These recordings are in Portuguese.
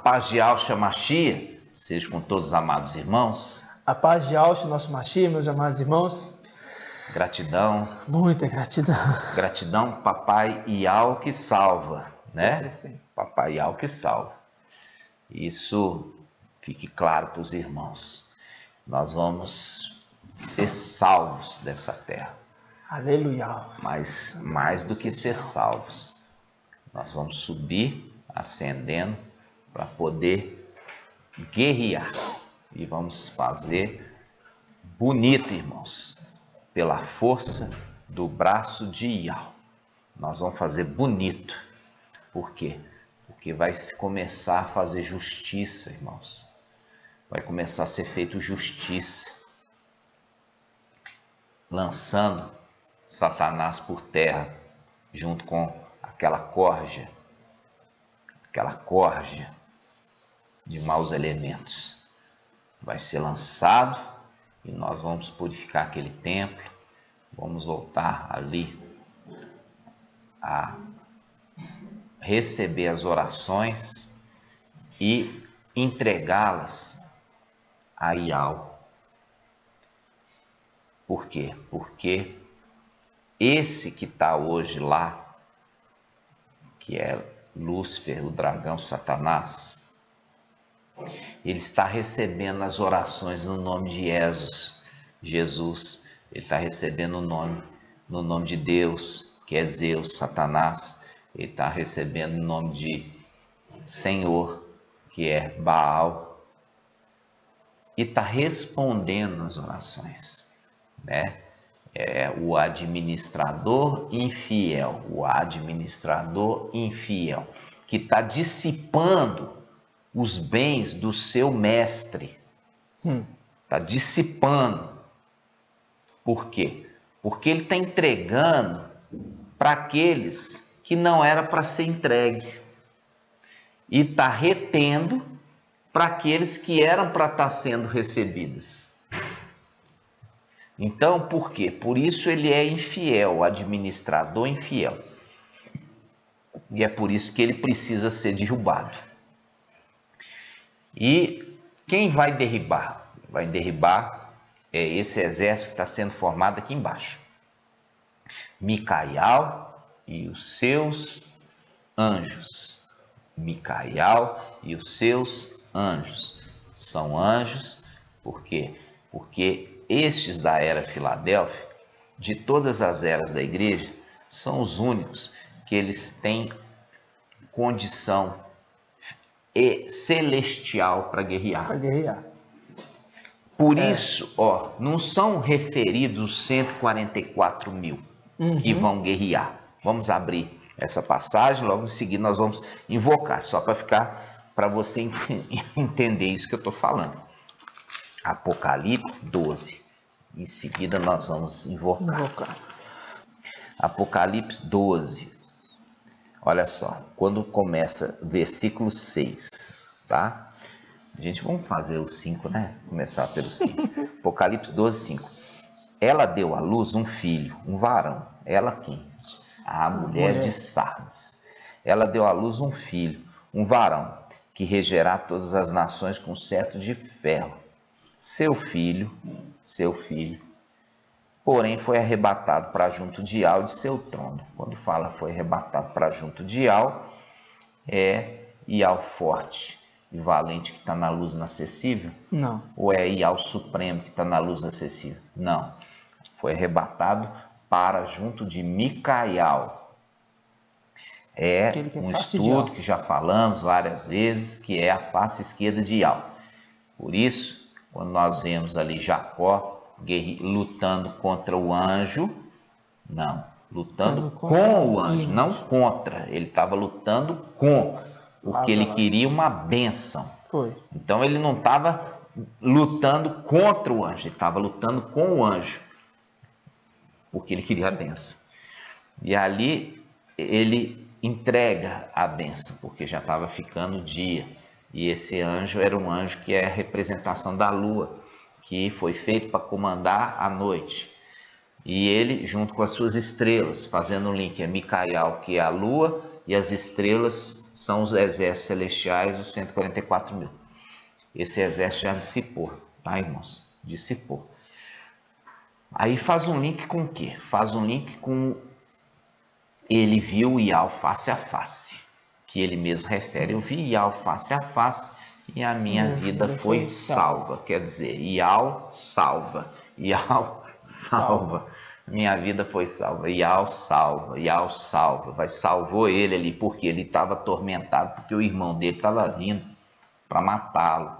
paz de Yahshua Mashiach seja com todos os amados irmãos. A paz de Yahshua, nosso Mashiach, meus amados irmãos. Gratidão. Muita gratidão. Gratidão, Papai Yahweh que salva, né? Sim. Papai Yahweh que salva. Isso fique claro para os irmãos. Nós vamos ser salvos dessa terra. Aleluia. Mas mais do que ser salvos, nós vamos subir, ascendendo, para poder guerrear. E vamos fazer bonito, irmãos, pela força do braço de Yahweh. Nós vamos fazer bonito. Por quê? Porque vai começar a fazer justiça, irmãos. Vai começar a ser feito justiça. Lançando Satanás por terra, junto com aquela corja de maus elementos. Vai ser lançado e nós vamos purificar aquele templo, vamos voltar ali a receber as orações e entregá-las a Yahweh. Por quê? Porque esse que está hoje lá, que é Lúcifer, o dragão, Satanás, ele está recebendo as orações no nome de Jesus. Ele está recebendo no nome de Deus, que é Zeus, Satanás. Ele está recebendo no nome de Senhor, que é Baal. E está respondendo as orações, né? É o administrador infiel, que está dissipando os bens do seu mestre. Está dissipando. Por quê? Porque ele está entregando para aqueles que não era para ser entregue. E está retendo para aqueles que eram para estar sendo recebidos. Então, por quê? Por isso ele é infiel, o administrador infiel. E é por isso que ele precisa ser derrubado. E quem vai derribar? Vai derribar esse exército que está sendo formado aqui embaixo. Micael e os seus anjos. Micael e os seus anjos. São anjos, por quê? Porque estes da era Filadélfia, de todas as eras da igreja, são os únicos que eles têm condição celestial para guerrear. Por isso, não são referidos os 144 mil que vão guerrear. Vamos abrir essa passagem, logo em seguida nós vamos invocar, só para você entender isso que eu estou falando. Apocalipse 12. Em seguida nós vamos invocar. Apocalipse 12. Olha só, quando começa versículo 6, tá? Gente, vamos fazer o 5, né? Começar pelo 5. Apocalipse 12, 5. Ela deu à luz um filho, um varão. Ela quem? A mulher de Sardes. Ela deu à luz um filho, um varão, que regerá todas as nações com cetro de ferro. Seu filho, porém foi arrebatado para junto de Yahweh de seu trono. Quando fala foi arrebatado para junto de Yahweh, é Yahweh forte e valente que está na luz inacessível? Não. Ou é Yahweh supremo que está na luz inacessível? Não. Foi arrebatado para junto de Micael. É um estudo que já falamos várias vezes, que é a face esquerda de Yahweh. Por isso, quando nós vemos ali Jacó lutando contra o anjo, lutando com o anjo, não contra. Ele estava lutando com, porque ele queria uma bênção. Então ele não estava lutando contra o anjo, ele estava lutando com o anjo, porque ele queria a bênção. E ali ele entrega a bênção, porque já estava ficando dia. E esse anjo era um anjo que é a representação da lua, que foi feito para comandar a noite. E ele, junto com as suas estrelas, fazendo um link, é Micael, que é a lua, e as estrelas são os exércitos celestiais, os 144 mil. Esse exército já dissipou, tá, irmãos? Dissipou. Aí faz um link com o quê? Faz um link com ele viu Ial face a face, que ele mesmo refere. Eu vi Ial face a face e a minha vida foi salva. Quer dizer, Ial salva, Ial salva. Minha vida foi salva, Ial salva, Ial salva. Salvou ele ali porque ele estava atormentado, porque o irmão dele estava vindo para matá-lo,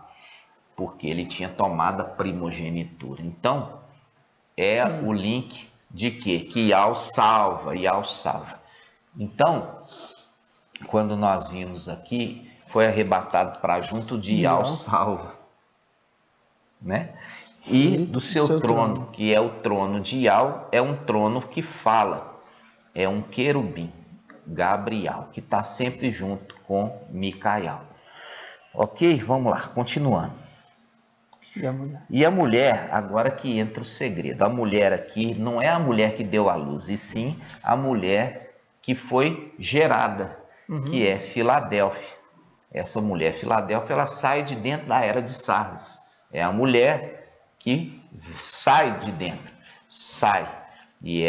porque ele tinha tomado a primogenitura. Então, é o link de quê? Que Ial salva, Ial salva. Então, quando nós vimos aqui, foi arrebatado para junto de Ial salva, né? E do seu trono, que é o trono de Ial, é um trono que fala, é um querubim, Gabriel, que está sempre junto com Micael. Ok? Vamos lá, continuando. E a mulher, agora que entra o segredo, a mulher aqui não é a mulher que deu à luz, e sim a mulher que foi gerada, que é Filadélfia. Essa mulher Filadélfia, ela sai de dentro da era de Sardes. É a mulher que sai de dentro, sai. E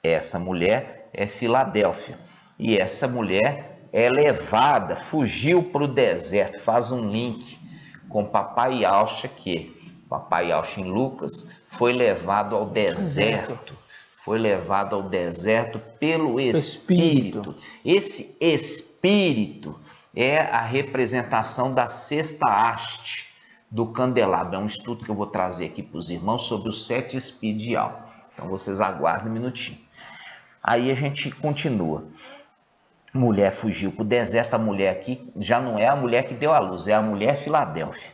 essa mulher é Filadélfia. E essa mulher é levada, fugiu para o deserto, faz um link com Papai Yaucha, que Papai Yaucha em Lucas foi levado ao deserto. Foi levado ao deserto pelo Espírito. Esse Espírito é a representação da sexta haste do candelabro. É um estudo que eu vou trazer aqui para os irmãos sobre os 7 espíritos de Ial. Então vocês aguardem um minutinho. Aí a gente continua. Mulher fugiu para o deserto. A mulher aqui já não é a mulher que deu à luz, é a mulher Filadélfia.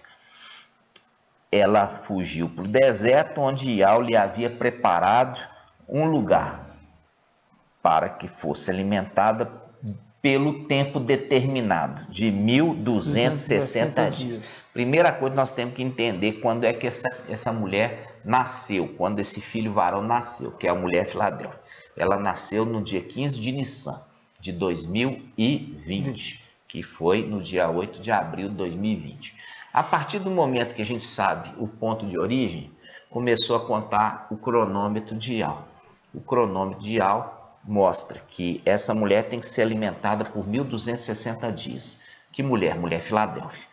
Ela fugiu para o deserto, onde Ial lhe havia preparado um lugar para que fosse alimentada pelo tempo determinado, de 1260 dias. Primeira coisa que nós temos que entender quando é que essa mulher nasceu, quando esse filho varão nasceu, que é a mulher Filadélfia. Ela nasceu no dia 15 de Nissan, de 2020, que foi no dia 8 de abril de 2020. A partir do momento que a gente sabe o ponto de origem, começou a contar o cronômetro de Ial. O cronômetro de Ial mostra que essa mulher tem que ser alimentada por 1260 dias. Que mulher? Mulher Filadélfia.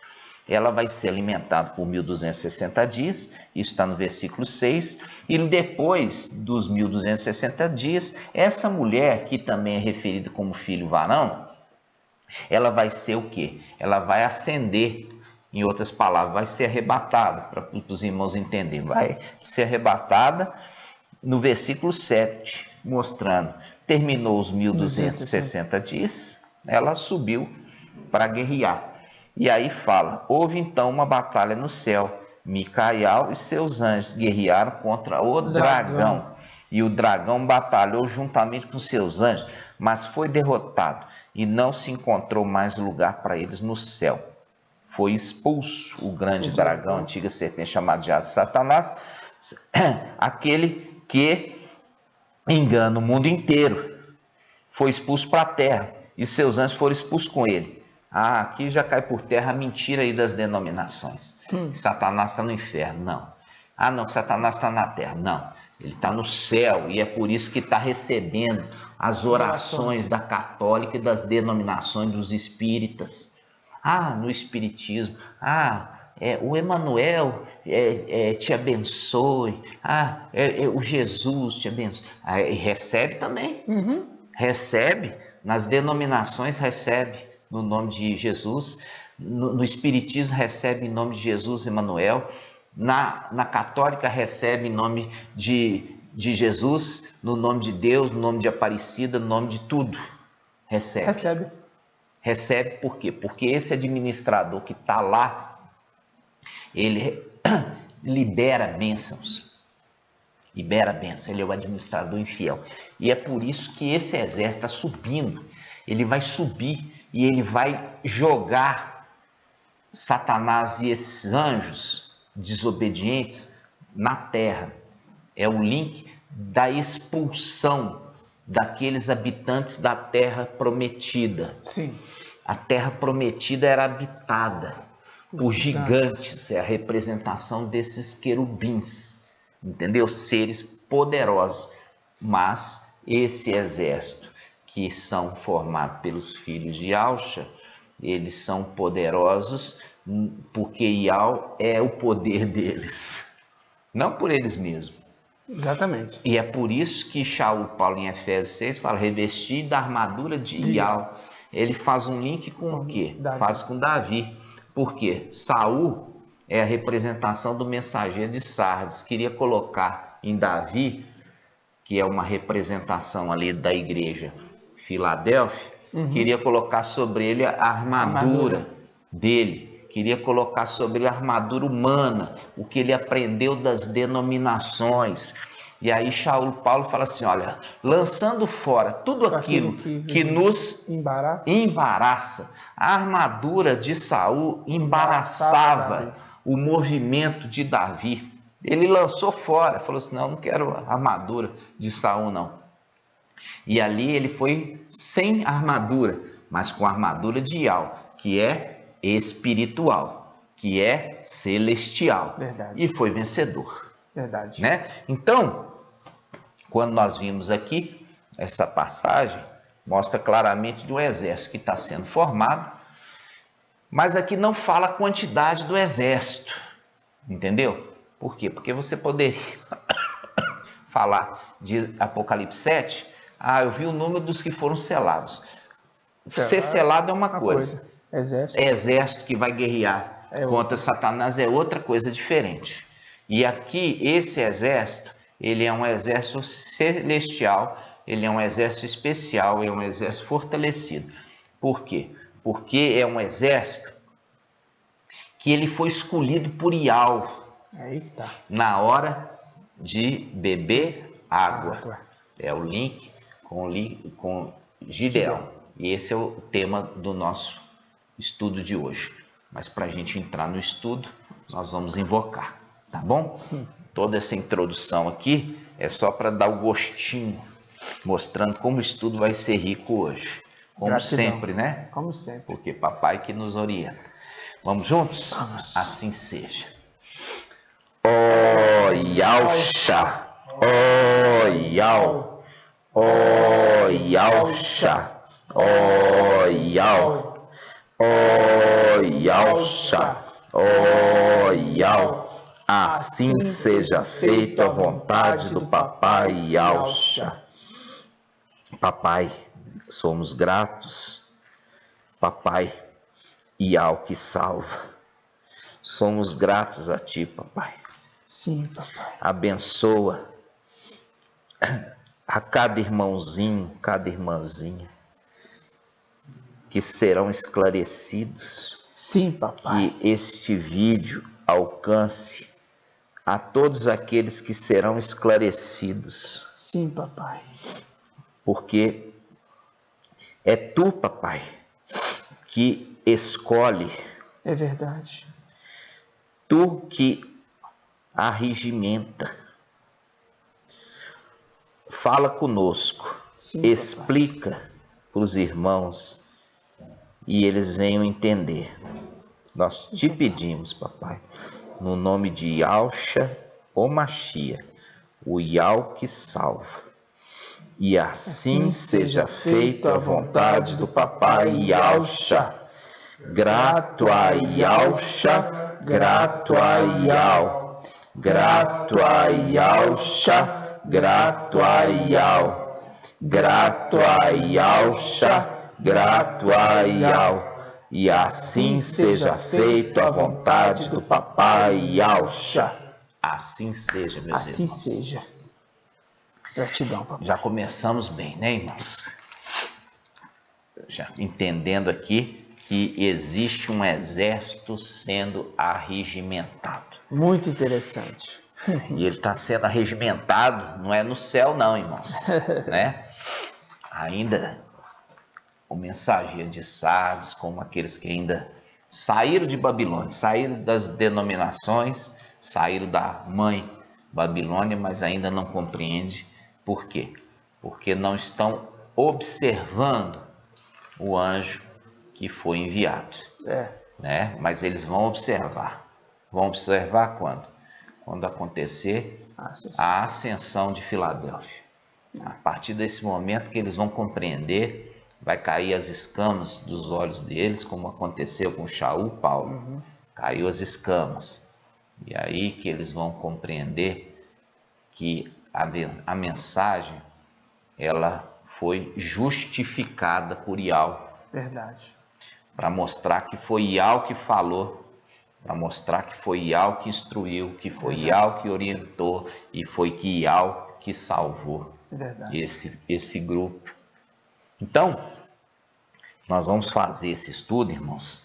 Ela vai ser alimentada por 1260 dias, isso está no versículo 6, e depois dos 1260 dias, essa mulher, que também é referida como filho varão, ela vai ser o quê? Ela vai ascender, em outras palavras, vai ser arrebatada, para os irmãos entenderem, vai ser arrebatada no versículo 7, mostrando, terminou os 1260 dias, ela subiu para guerrear. E aí fala, houve então uma batalha no céu, Micael e seus anjos guerrearam contra o dragão. E o dragão batalhou juntamente com seus anjos, mas foi derrotado e não se encontrou mais lugar para eles no céu. Foi expulso o grande dragão, a antiga serpente chamada de Satanás, aquele que engana o mundo inteiro. Foi expulso para a terra e seus anjos foram expulsos com ele. Aqui já cai por terra a mentira aí das denominações. Satanás está no inferno, não. Não, Satanás está na terra, não. Ele está no céu e é por isso que está recebendo as orações da católica e das denominações dos espíritas. No espiritismo, o Emanuel te abençoe, o Jesus te abençoe. E recebe também, recebe, nas denominações recebe. No nome de Jesus, no Espiritismo recebe em nome de Jesus, Emanuel, na Católica recebe em nome de Jesus, no nome de Deus, no nome de Aparecida, no nome de tudo, recebe por quê? Porque esse administrador que está lá, ele libera bênçãos, ele é o administrador infiel, e é por isso que esse exército está subindo, ele vai subir, e ele vai jogar Satanás e esses anjos desobedientes na terra. É o link da expulsão daqueles habitantes da terra prometida. Sim. A terra prometida era habitada por gigantes, é a representação desses querubins, entendeu? Seres poderosos. Mas esse exército, que são formados pelos filhos de Yahusha, eles são poderosos porque Yahweh é o poder deles, não por eles mesmos. Exatamente. E é por isso que Shaul, Paulo em Efésios 6 fala, revestir da armadura de Yahweh. Ele faz um link com o quê? Faz com Davi. Por quê? Saul é a representação do mensageiro de Sardes. Queria colocar em Davi, que é uma representação ali da igreja Filadélfia, queria colocar sobre ele a armadura dele. Queria colocar sobre ele a armadura humana, o que ele aprendeu das denominações. E aí Paulo fala assim, olha, lançando fora tudo aquilo que nos embaraça. A armadura de Saul embaraçava o movimento de Davi. Ele lançou fora, falou assim, não quero a armadura de Saul não. E ali ele foi sem armadura, mas com a armadura de Yahweh, que é espiritual, que é celestial. Verdade. E foi vencedor. Verdade. Né? Então, quando nós vimos aqui, essa passagem mostra claramente de um exército que está sendo formado, mas aqui não fala a quantidade do exército, entendeu? Por quê? Porque você poderia falar de Apocalipse 7, eu vi o número dos que foram selados. Ser selado é uma coisa. Exército que vai guerrear contra Satanás é outra coisa diferente. E aqui, esse exército, ele é um exército celestial, ele é um exército especial, é um exército fortalecido. Por quê? Porque é um exército que ele foi escolhido por Yahweh na hora de beber água. É o link com Gideão. E esse é o tema do nosso estudo de hoje. Mas para a gente entrar no estudo, nós vamos invocar, tá bom? Toda essa introdução aqui é só para dar o gostinho, mostrando como o estudo vai ser rico hoje. Como sempre, né? Como sempre. Porque papai que nos orienta. Vamos juntos? Vamos. Assim seja. Ó Yahusha, ó Yahweh, ó Yahusha, ó Yahweh, ó Yahusha, ó Yahweh. Assim seja feita a vontade do papai Yahusha. Papai, somos gratos, papai, Yahweh que salva. Somos gratos a ti, papai. Sim, papai. Abençoa a cada irmãozinho, cada irmãzinha que serão esclarecidos. Sim, papai. Que este vídeo alcance a todos aqueles que serão esclarecidos. Sim, papai. Porque é tu, papai, que escolhe. É verdade. Tu que arregimenta. Fala conosco. Sim, explica para os irmãos e eles venham entender. Nós te pedimos, papai, no nome de Yahusha, o Mashiach, o Yahweh que salva. E assim seja feita a vontade do papai Yahusha. Grato a Yahusha, grato a Yahweh, grato a Yahusha, grato a Yahweh, grato a Yahusha, grato a Yahweh. E assim seja feita a vontade do papai Yahusha. Assim seja, meus irmãos. Assim seja. Gratidão, papai. Já começamos bem, né, irmãos? Já entendendo aqui que existe um exército sendo arregimentado. Muito interessante. E ele está sendo arregimentado, não é no céu não, irmãos, né? Ainda o mensageiro de Sardes, como aqueles que ainda saíram de Babilônia, saíram das denominações, saíram da mãe Babilônia, mas ainda não compreende por quê? Porque não estão observando o anjo que foi enviado. né? Mas eles vão observar. Vão observar quando? Quando acontecer a ascensão de Filadélfia. A partir desse momento que eles vão compreender, vai cair as escamas dos olhos deles, como aconteceu com Shaul, Paulo. Caiu as escamas. E aí que eles vão compreender que a mensagem, ela foi justificada por Yahweh. Verdade. Para mostrar que foi Yahweh que falou, para mostrar que foi Yahweh que instruiu, que foi Yahweh que orientou e foi que Yahweh que salvou esse grupo. Então, nós vamos fazer esse estudo, irmãos,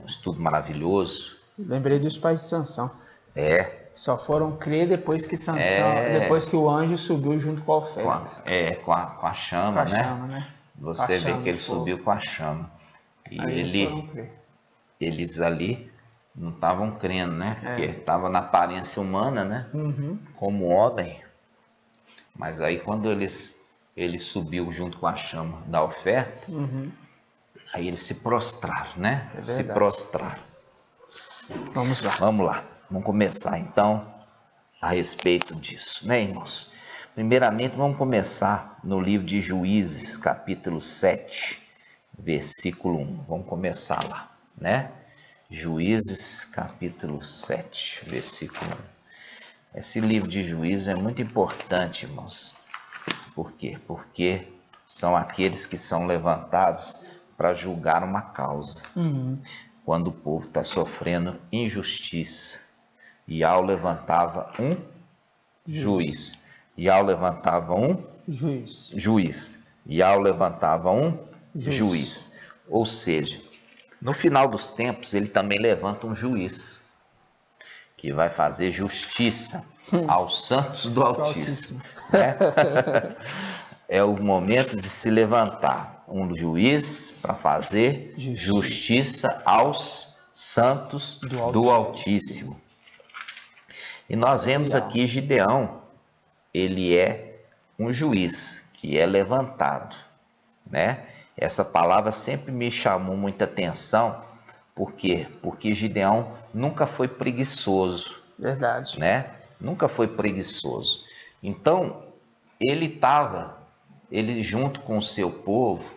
um estudo maravilhoso. Lembrei dos pais de Sansão. Só foram crer depois que depois que o anjo subiu junto com a oferta. Com a chama, né? Você vê que ele subiu com a chama. E eles ali não estavam crendo, né? Porque estava na aparência humana, né? Como homem. Mas aí quando ele subiu junto com a chama da oferta, aí eles se prostraram, né? Se prostraram. Vamos lá. Vamos lá. Vamos começar então a respeito disso, né, irmãos? Primeiramente, vamos começar no livro de Juízes, capítulo 7, versículo 1. Vamos começar lá, né? Juízes, capítulo 7, versículo 1. Esse livro de Juízes é muito importante, irmãos. Por quê? Porque são aqueles que são levantados para julgar uma causa. Quando o povo está sofrendo injustiça. Yahweh levantava um juiz. Yahweh levantava um juiz. Yahweh levantava um juiz. Ou seja, no final dos tempos, ele também levanta um juiz que vai fazer justiça aos santos do Altíssimo. Né? É o momento de se levantar um juiz para fazer justiça aos santos do Altíssimo. E nós vemos aqui Gideão, ele é um juiz que é levantado, né? Essa palavra sempre me chamou muita atenção, por quê? Porque Gideão nunca foi preguiçoso. Verdade. Né? Nunca foi preguiçoso. Então, ele junto com o seu povo,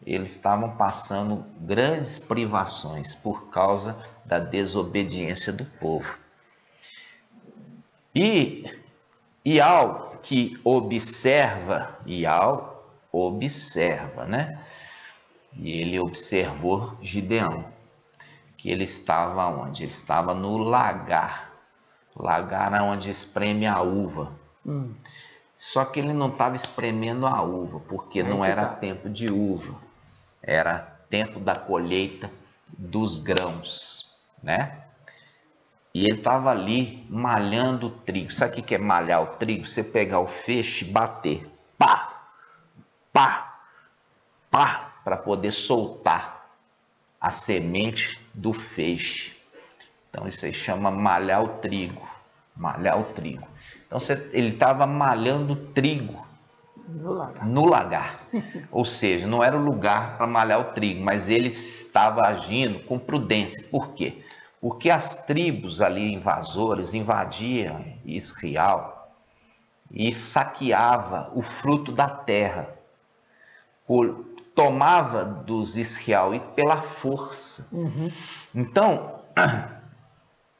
eles estavam passando grandes privações por causa da desobediência do povo. E ao que observa, né? E ele observou Gideão, que ele estava onde? Ele estava no lagar. Lagar é onde espreme a uva. Só que ele não estava espremendo a uva, porque não era tempo de uva. Era tempo da colheita dos grãos, né? E ele estava ali malhando o trigo. Sabe o que é malhar o trigo? Você pegar o feixe e bater. Pá! Pá! Pá! Para poder soltar a semente do feixe. Então isso aí chama malhar o trigo. Malhar o trigo. Então ele estava malhando trigo no lagar. Ou seja, não era o lugar para malhar o trigo, mas ele estava agindo com prudência. Por quê? Porque as tribos ali invasoras invadiam Israel e saqueava o fruto da terra. Tomava dos israelitas pela força. Então,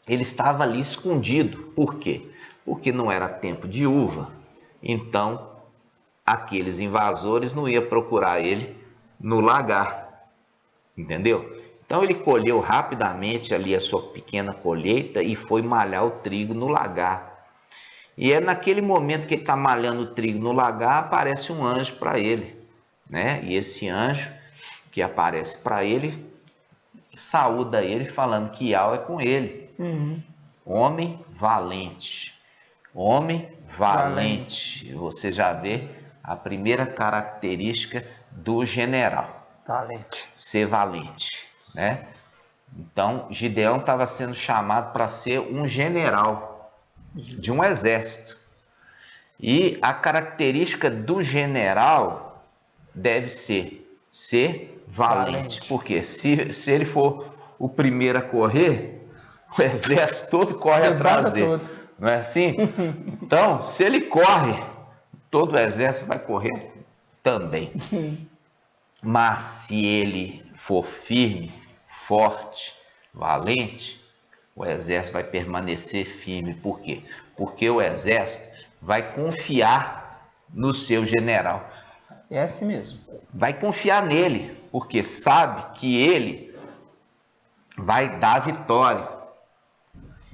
ele estava ali escondido. Por quê? Porque não era tempo de uva. Então, aqueles invasores não iam procurar ele no lagar. Entendeu? Então, ele colheu rapidamente ali a sua pequena colheita e foi malhar o trigo no lagar. E é naquele momento que ele está malhando o trigo no lagar, aparece um anjo para ele, né? E esse anjo que aparece para ele, saúda ele falando que Yahweh é com ele. Homem valente. Homem valente. Você já vê a primeira característica do general. Valente. Ser valente, né? Então, Gideão estava sendo chamado para ser um general de um exército. E a característica do general deve ser ser valente. Porque se ele for o primeiro a correr, o exército todo corre atrás dele. Todo. Não é assim? Então, se ele corre, todo o exército vai correr também. Mas se ele for firme, forte, valente, o exército vai permanecer firme. Por quê? Porque o exército vai confiar no seu general. É assim mesmo. Vai confiar nele, porque sabe que ele vai dar vitória.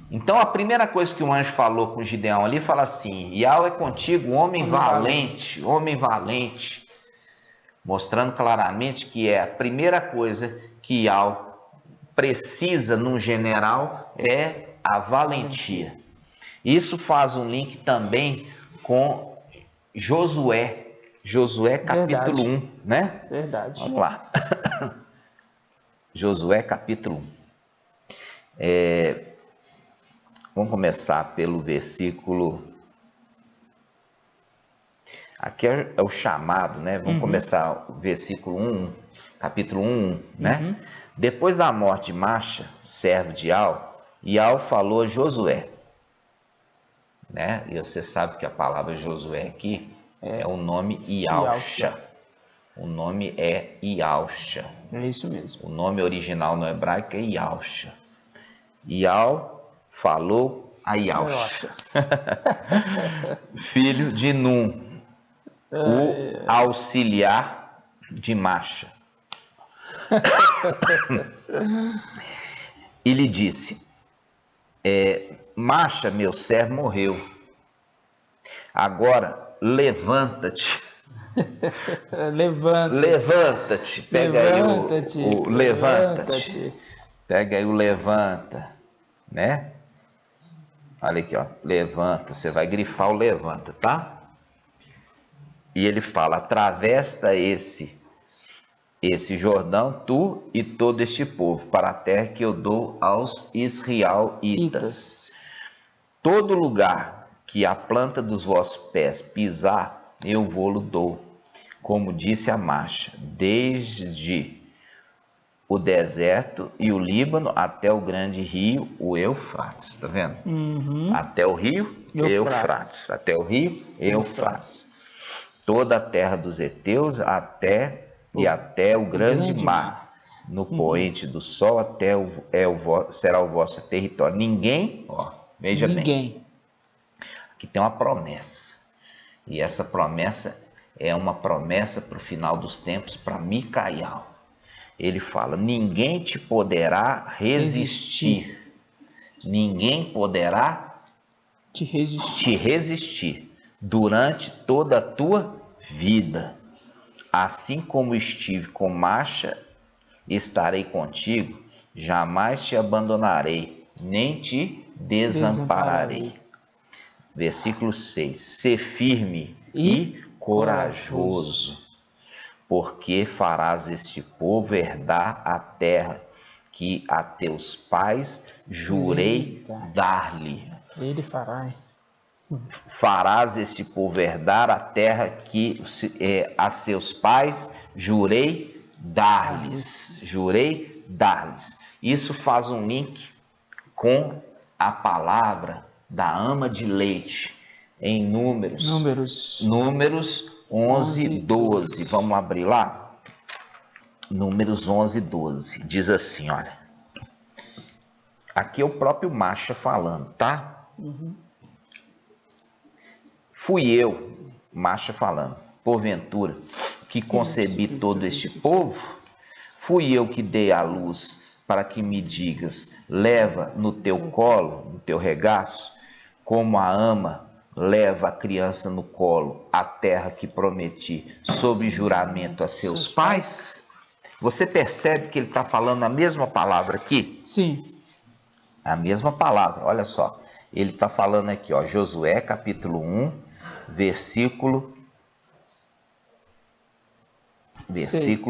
Então a primeira coisa que o anjo falou com Gideão ali, fala assim: Yahweh é contigo, homem valente, homem valente. Mostrando claramente que é a primeira coisa que Yahweh precisa num general é a valentia. Isso faz um link também com Josué. Josué capítulo 1, né? Verdade. Vamos lá. Josué capítulo 1. Vamos começar pelo versículo... Aqui é o chamado, né? Vamos começar o versículo 1, capítulo 1, né? Depois da morte de Macha, servo de Yahweh falou a Josué, né? E você sabe que a palavra Josué aqui é o nome Yahusha. O nome é Yahusha. É isso mesmo. O nome original no hebraico é Yahusha. Yahweh falou a Yahusha, filho de Num, o auxiliar de Macha. E lhe disse: Macha, meu servo, morreu. Agora levanta-te. Levanta-te. Pega aí o levanta-te. Pega aí o levanta, né? Olha aqui, ó. Levanta. Você vai grifar o levanta, tá? E ele fala: atravessa esse Jordão, tu e todo este povo, para a terra que eu dou aos israelitas. Todo lugar que a planta dos vossos pés pisar, eu vou-lo dou, como disse a Macha, desde o deserto e o Líbano até o grande rio, o Eufrates. Está vendo? Até o rio Eufrates. Até o rio Eufrates. Toda a terra dos heteus até o grande mar. No poente do sol será o vosso território. Ninguém, veja bem, aqui tem uma promessa. E essa promessa é uma promessa para o final dos tempos, para Micael. Ele fala: ninguém te poderá resistir. Ninguém poderá te resistir durante toda a tua vida. Assim como estive com Macha, estarei contigo, jamais te abandonarei, nem te desampararei. Versículo 6. Ser firme e corajoso, porque farás este povo herdar a terra que a teus pais jurei dar-lhe. Ele fará. Farás este povo herdar a terra que a seus pais jurei dar-lhes. Jurei dar-lhes. Isso faz um link com a palavra da ama de leite em Números 11, 12. Vamos abrir lá? Números 11, 12. Diz assim, olha. Aqui é o próprio Macha falando, tá? Fui eu, Macha falando, porventura, que concebi todo este povo? Fui eu que dei a luz para que me digas, leva no teu colo, no teu regaço, como a ama leva a criança no colo, a terra que prometi, sob juramento a seus pais? Você percebe que ele está falando a mesma palavra aqui? Sim. A mesma palavra, olha só. Ele está falando aqui, ó, Josué capítulo 1, versículo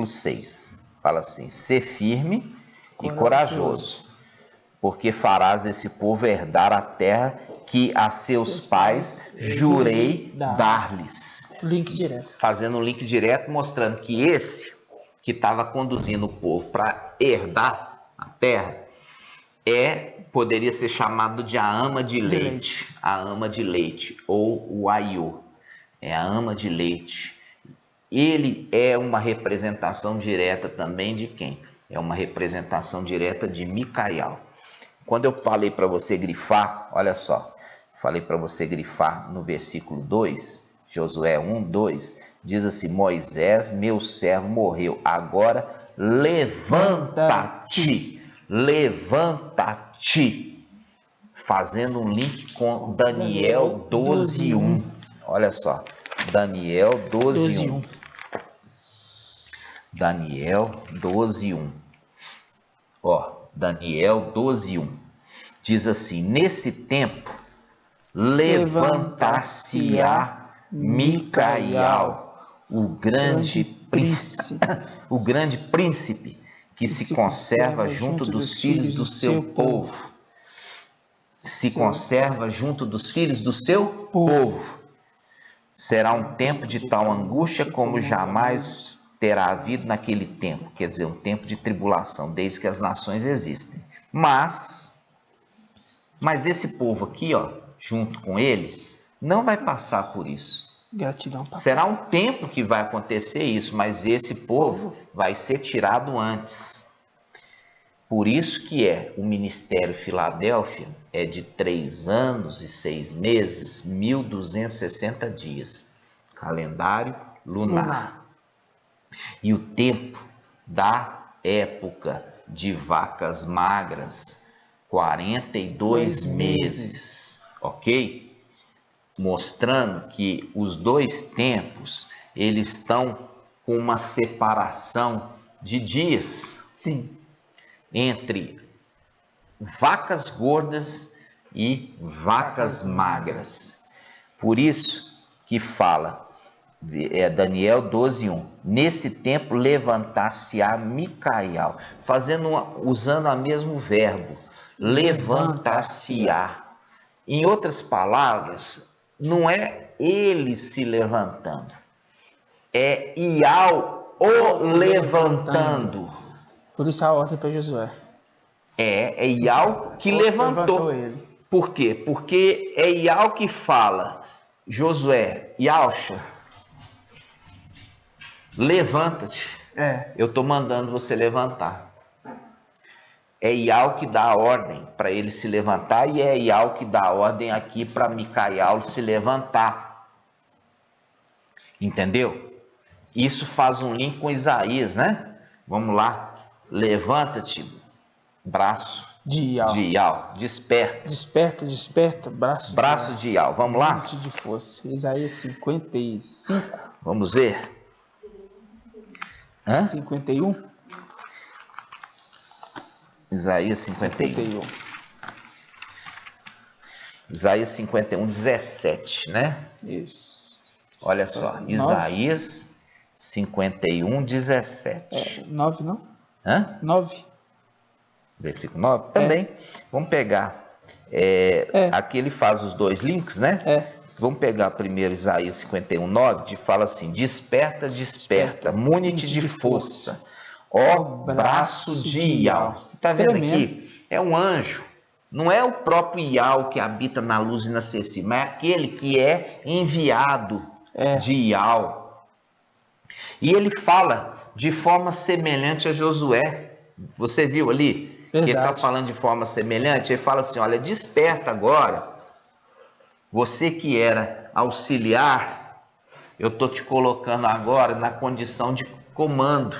6. Fala assim: ser firme e corajoso, porque farás esse povo herdar a terra que a seus pais jurei dar-lhes. Link direto. Fazendo um link direto, mostrando que esse que estava conduzindo o povo para herdar a terra, poderia ser chamado de a ama de leite, a ama de leite, ou o Aiô, a ama de leite. Ele é uma representação direta também de quem? É uma representação direta de Micael. Quando eu falei para você grifar, olha só, falei para você grifar no versículo 2, Josué 1, 2, diz assim: Moisés, meu servo, morreu, agora levanta-te, levanta-te, fazendo um link com Daniel 12, 1. Olha só, Daniel 12, 1. Daniel 12, 1. Ó, Daniel 12, 1. Diz assim: nesse tempo levantar-se-á Micael, o grande príncipe que se conserva junto dos filhos do seu povo. Se conserva junto dos filhos do seu povo. Será um tempo de tal angústia como jamais terá havido naquele tempo. Quer dizer, um tempo de tribulação, desde que as nações existem. Mas esse povo aqui, ó, junto com ele, não vai passar por isso. Gratidão, papai. Será um tempo que vai acontecer isso, mas esse povo vai ser tirado antes. Por isso que o Ministério Filadélfia é de 3 anos e 6 meses, 1260 dias. Calendário lunar. E o tempo da época de vacas magras, 42 meses, ok? Mostrando que os dois tempos, eles estão com uma separação de dias. Sim. Entre vacas gordas e vacas magras. Por isso que fala, Daniel 12, 1. Nesse tempo levantar-se-á Micael, usando o mesmo verbo, levantar-se-á. Em outras palavras, não é ele se levantando, é Ial o levantando. Por isso a ordem para Josué. É Ial que levantou ele. Por quê? Porque é Ial que fala: Josué, Ialcha, levanta-te. Eu estou mandando você levantar. É Ial que dá a ordem para ele se levantar, e é Ial que dá a ordem aqui para Micael se levantar. Entendeu? Isso faz um link com Isaías, né? Vamos lá. Levanta-te, braço de Ial. Desperta, braço de Ial. Vamos lá? De força. Isaías 55. Vamos ver. 51. Isaías 51. Isaías 51, 17, né? Isso. Olha só, 9. Isaías 51, 17. 9 não? 9. Versículo 9? Também. Vamos pegar. Aqui ele faz os dois links, né? Vamos pegar primeiro Isaías 51, 9, que fala assim: desperta, mune-te de força, ó braço de Ial. Você está vendo aqui? É um anjo. Não é o próprio Ial que habita na luz inacessível, mas é aquele que é enviado de Ial. E ele fala de forma semelhante a Josué. Você viu ali? Que ele está falando de forma semelhante. Ele fala assim: olha, desperta agora. Você que era auxiliar, eu estou te colocando agora na condição de comando.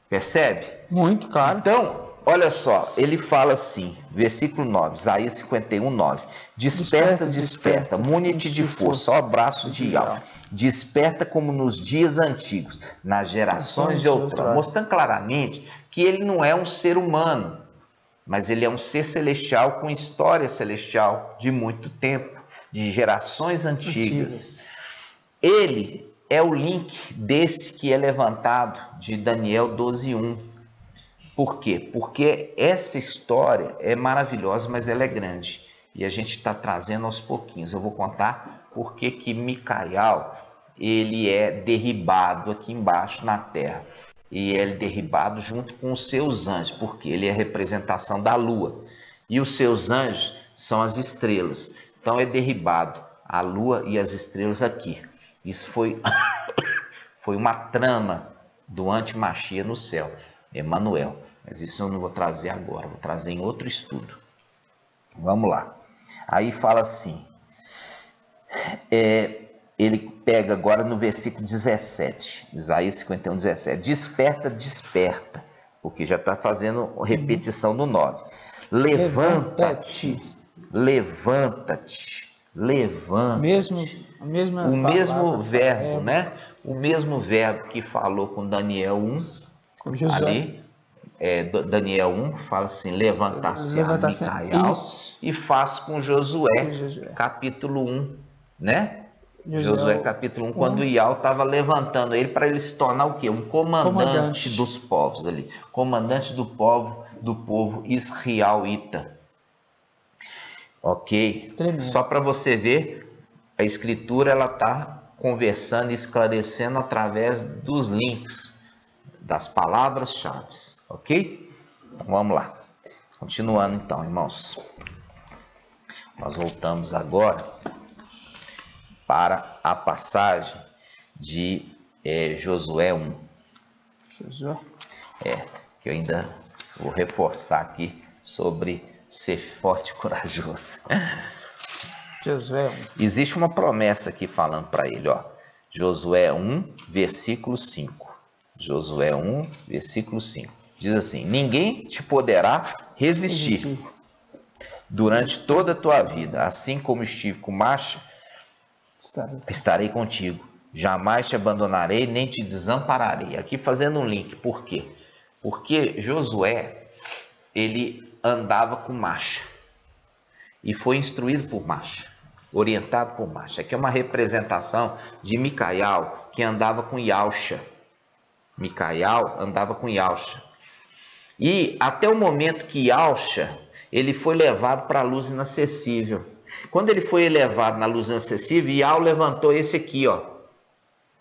Percebe? Muito claro. Então, olha só, ele fala assim, versículo 9, Isaías 51, 9. Desperta, mune-te de força, ó braço de Ial. Desperta como nos dias antigos, nas gerações de outrora. Mostrando claramente que ele não é um ser humano, mas ele é um ser celestial com história celestial de muito tempo, de gerações antigas. Ele é o link desse que é levantado de Daniel 12, 1. Por quê? Porque essa história é maravilhosa, mas ela é grande. E a gente está trazendo aos pouquinhos. Eu vou contar por que Micael ele é derribado aqui embaixo na terra. E ele é derribado junto com os seus anjos, porque ele é a representação da lua. E os seus anjos são as estrelas. Então é derribado a lua e as estrelas aqui. Isso foi uma trama do antimachia no céu, Emanuel. Mas isso eu não vou trazer agora, vou trazer em outro estudo. Vamos lá. Aí fala assim, ele pega agora no versículo 17, Isaías 51, 17. Desperta, desperta, porque já está fazendo repetição do 9. Levanta-te, levanta-te, levanta-te. O mesmo verbo, né? O mesmo verbo que falou com Daniel 1, com Josué. Ali, Daniel 1 fala assim, levantar-se a Micael, e faz com Josué, capítulo 1, né? Josué capítulo 1, quando Iau estava levantando ele para ele se tornar o quê? Um comandante dos povos ali, comandante do povo israelita. Ok? Tremendo. Só para você ver, a escritura ela está conversando e esclarecendo através dos links, das palavras-chave, ok? Então, vamos lá. Continuando então, irmãos. Nós voltamos agora para a passagem de Josué 1. Josué? Que eu ainda vou reforçar aqui sobre ser forte e corajoso. Josué 1. Existe uma promessa aqui falando para ele, ó. Josué 1, versículo 5. Josué 1, versículo 5. Diz assim, ninguém te poderá resistir durante toda a tua vida. Assim como estive com Macha, estarei contigo. Jamais te abandonarei, nem te desampararei. Aqui fazendo um link. Por quê? Porque Josué, ele andava com Macha. E foi instruído por Macha. Orientado por Macha. Aqui é uma representação de Micael, que andava com Yausha. Micael andava com Yausha. E até o momento que Yausha, ele foi levado para a luz inacessível. Quando ele foi elevado na luz inacessível, Iau levantou esse aqui, ó,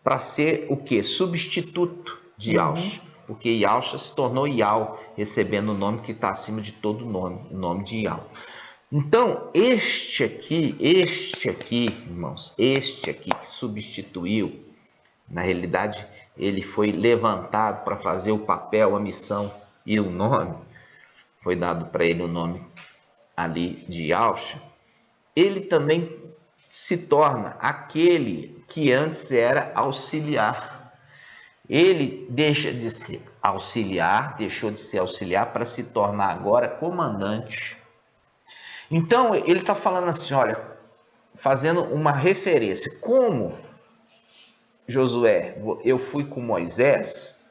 para ser o quê? Substituto de Yausha. Porque Yausha se tornou Iau, recebendo o nome que está acima de todo nome, o nome de Iau. Então, este aqui, irmãos, este aqui que substituiu, na realidade, ele foi levantado para fazer o papel, a missão e o nome, foi dado para ele o nome ali de Yausha, ele também se torna aquele que antes era auxiliar. Ele deixa de ser auxiliar, deixou de ser auxiliar para se tornar agora comandante. Então, ele está falando assim, olha, fazendo uma referência. Como, Josué, eu fui com Moisés,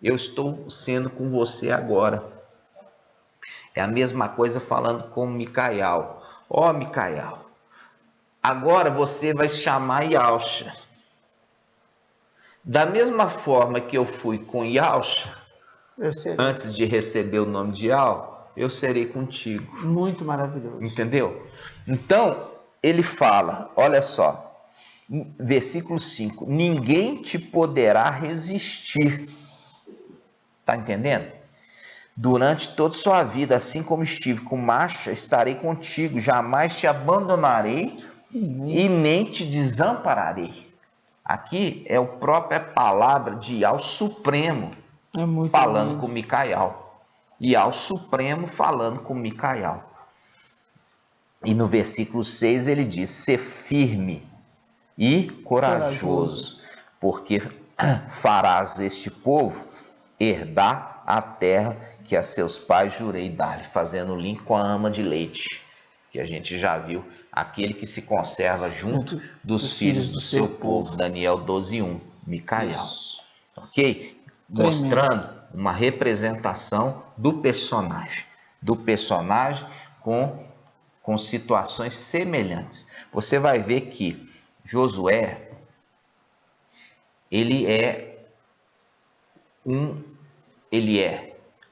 eu estou sendo com você agora. É a mesma coisa falando com Micael. Ó, Micael, agora você vai se chamar Yausha. Da mesma forma que eu fui com Yausha, antes de receber o nome de Iau, eu serei contigo. Muito maravilhoso. Entendeu? Então, ele fala, olha só, versículo 5, ninguém te poderá resistir. Tá entendendo? Durante toda a sua vida, assim como estive com Macha, estarei contigo, jamais te abandonarei e nem te desampararei. Aqui é a própria palavra de Iau Supremo, falando com Micael. Iau Supremo falando com Micael. E no versículo 6 ele diz, ser firme e corajoso, porque farás este povo herdar a terra que a seus pais jurei dar-lhe, fazendo link com a ama de leite, que a gente já viu, aquele que se conserva junto dos filhos do seu povo, Daniel 12:1, Micael. Ok? Mostrando uma representação do personagem com situações semelhantes. Você vai ver que Josué, ele é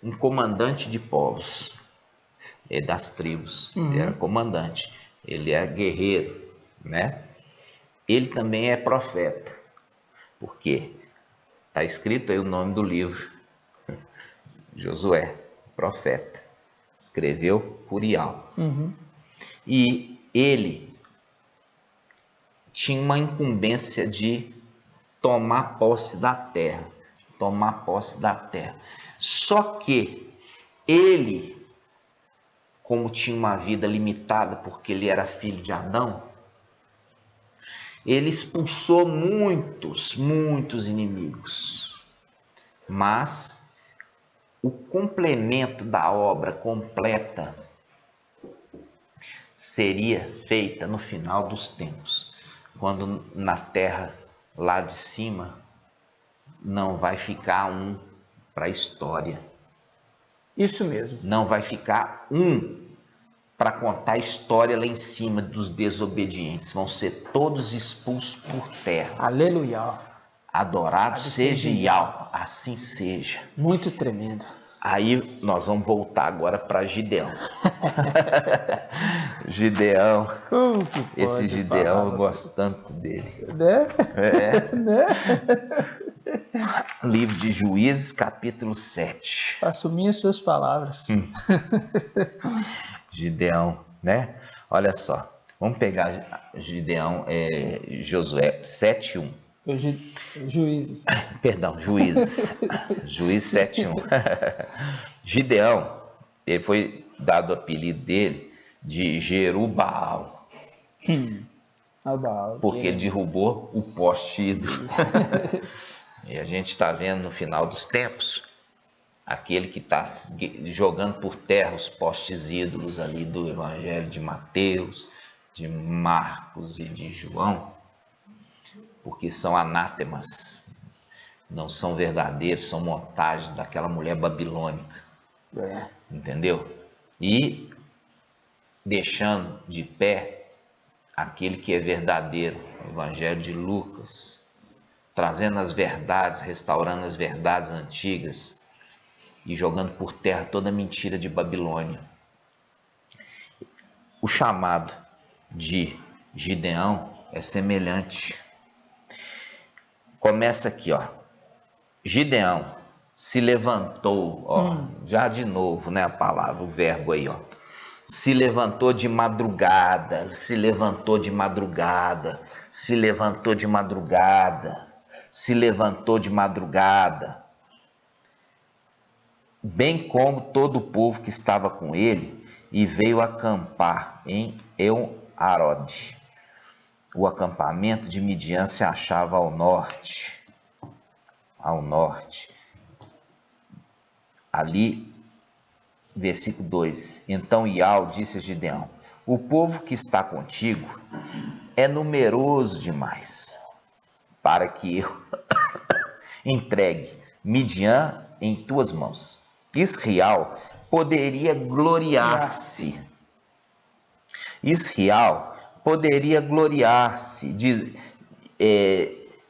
um comandante de povos, das tribos, ele era comandante, ele é guerreiro, né? Ele também é profeta, Porque está escrito aí o nome do livro. Josué, profeta, escreveu por Ial. E ele tinha uma incumbência de tomar posse da terra. Só que ele, como tinha uma vida limitada, porque ele era filho de Adão, ele expulsou muitos inimigos. Mas o complemento da obra completa seria feita no final dos tempos, quando na terra lá de cima não vai ficar um para a história. Isso mesmo. Não vai ficar um para contar a história lá em cima dos desobedientes. Vão ser todos expulsos por terra. Aleluia. Adorado seja Ial, assim seja. Muito tremendo. Aí nós vamos voltar agora para Gideão. Gideão, esse Gideão eu gosto tanto dele. Né? Né? Livro de Juízes, capítulo 7. Assumir as suas palavras. Gideão, né? Olha só, vamos pegar Gideão, Josué 7:1. Juízes. Perdão, Juízes. Juízes 7:1. Gideão, ele foi dado o apelido dele de Jerubaal. Porque ele derrubou o poste ídolo. E a gente está vendo no final dos tempos aquele que está jogando por terra os postes ídolos ali do Evangelho de Mateus, de Marcos e de João, porque são anátemas, não são verdadeiros, são montagens daquela mulher babilônica, entendeu? E deixando de pé aquele que é verdadeiro, o Evangelho de Lucas, trazendo as verdades, restaurando as verdades antigas e jogando por terra toda a mentira de Babilônia. O chamado de Gideão é semelhante. Começa aqui, ó. Gideão se levantou, ó, já de novo, né, a palavra, o verbo aí, ó. Se levantou de madrugada, se levantou de madrugada, se levantou de madrugada, se levantou de madrugada, bem como todo o povo que estava com ele, e veio acampar em El-Arode. O acampamento de Midian se achava ao norte. Ali, versículo 2. Então Ial disse a Gideão: o povo que está contigo é numeroso demais para que eu entregue Midian em tuas mãos. Israel poderia gloriar-se.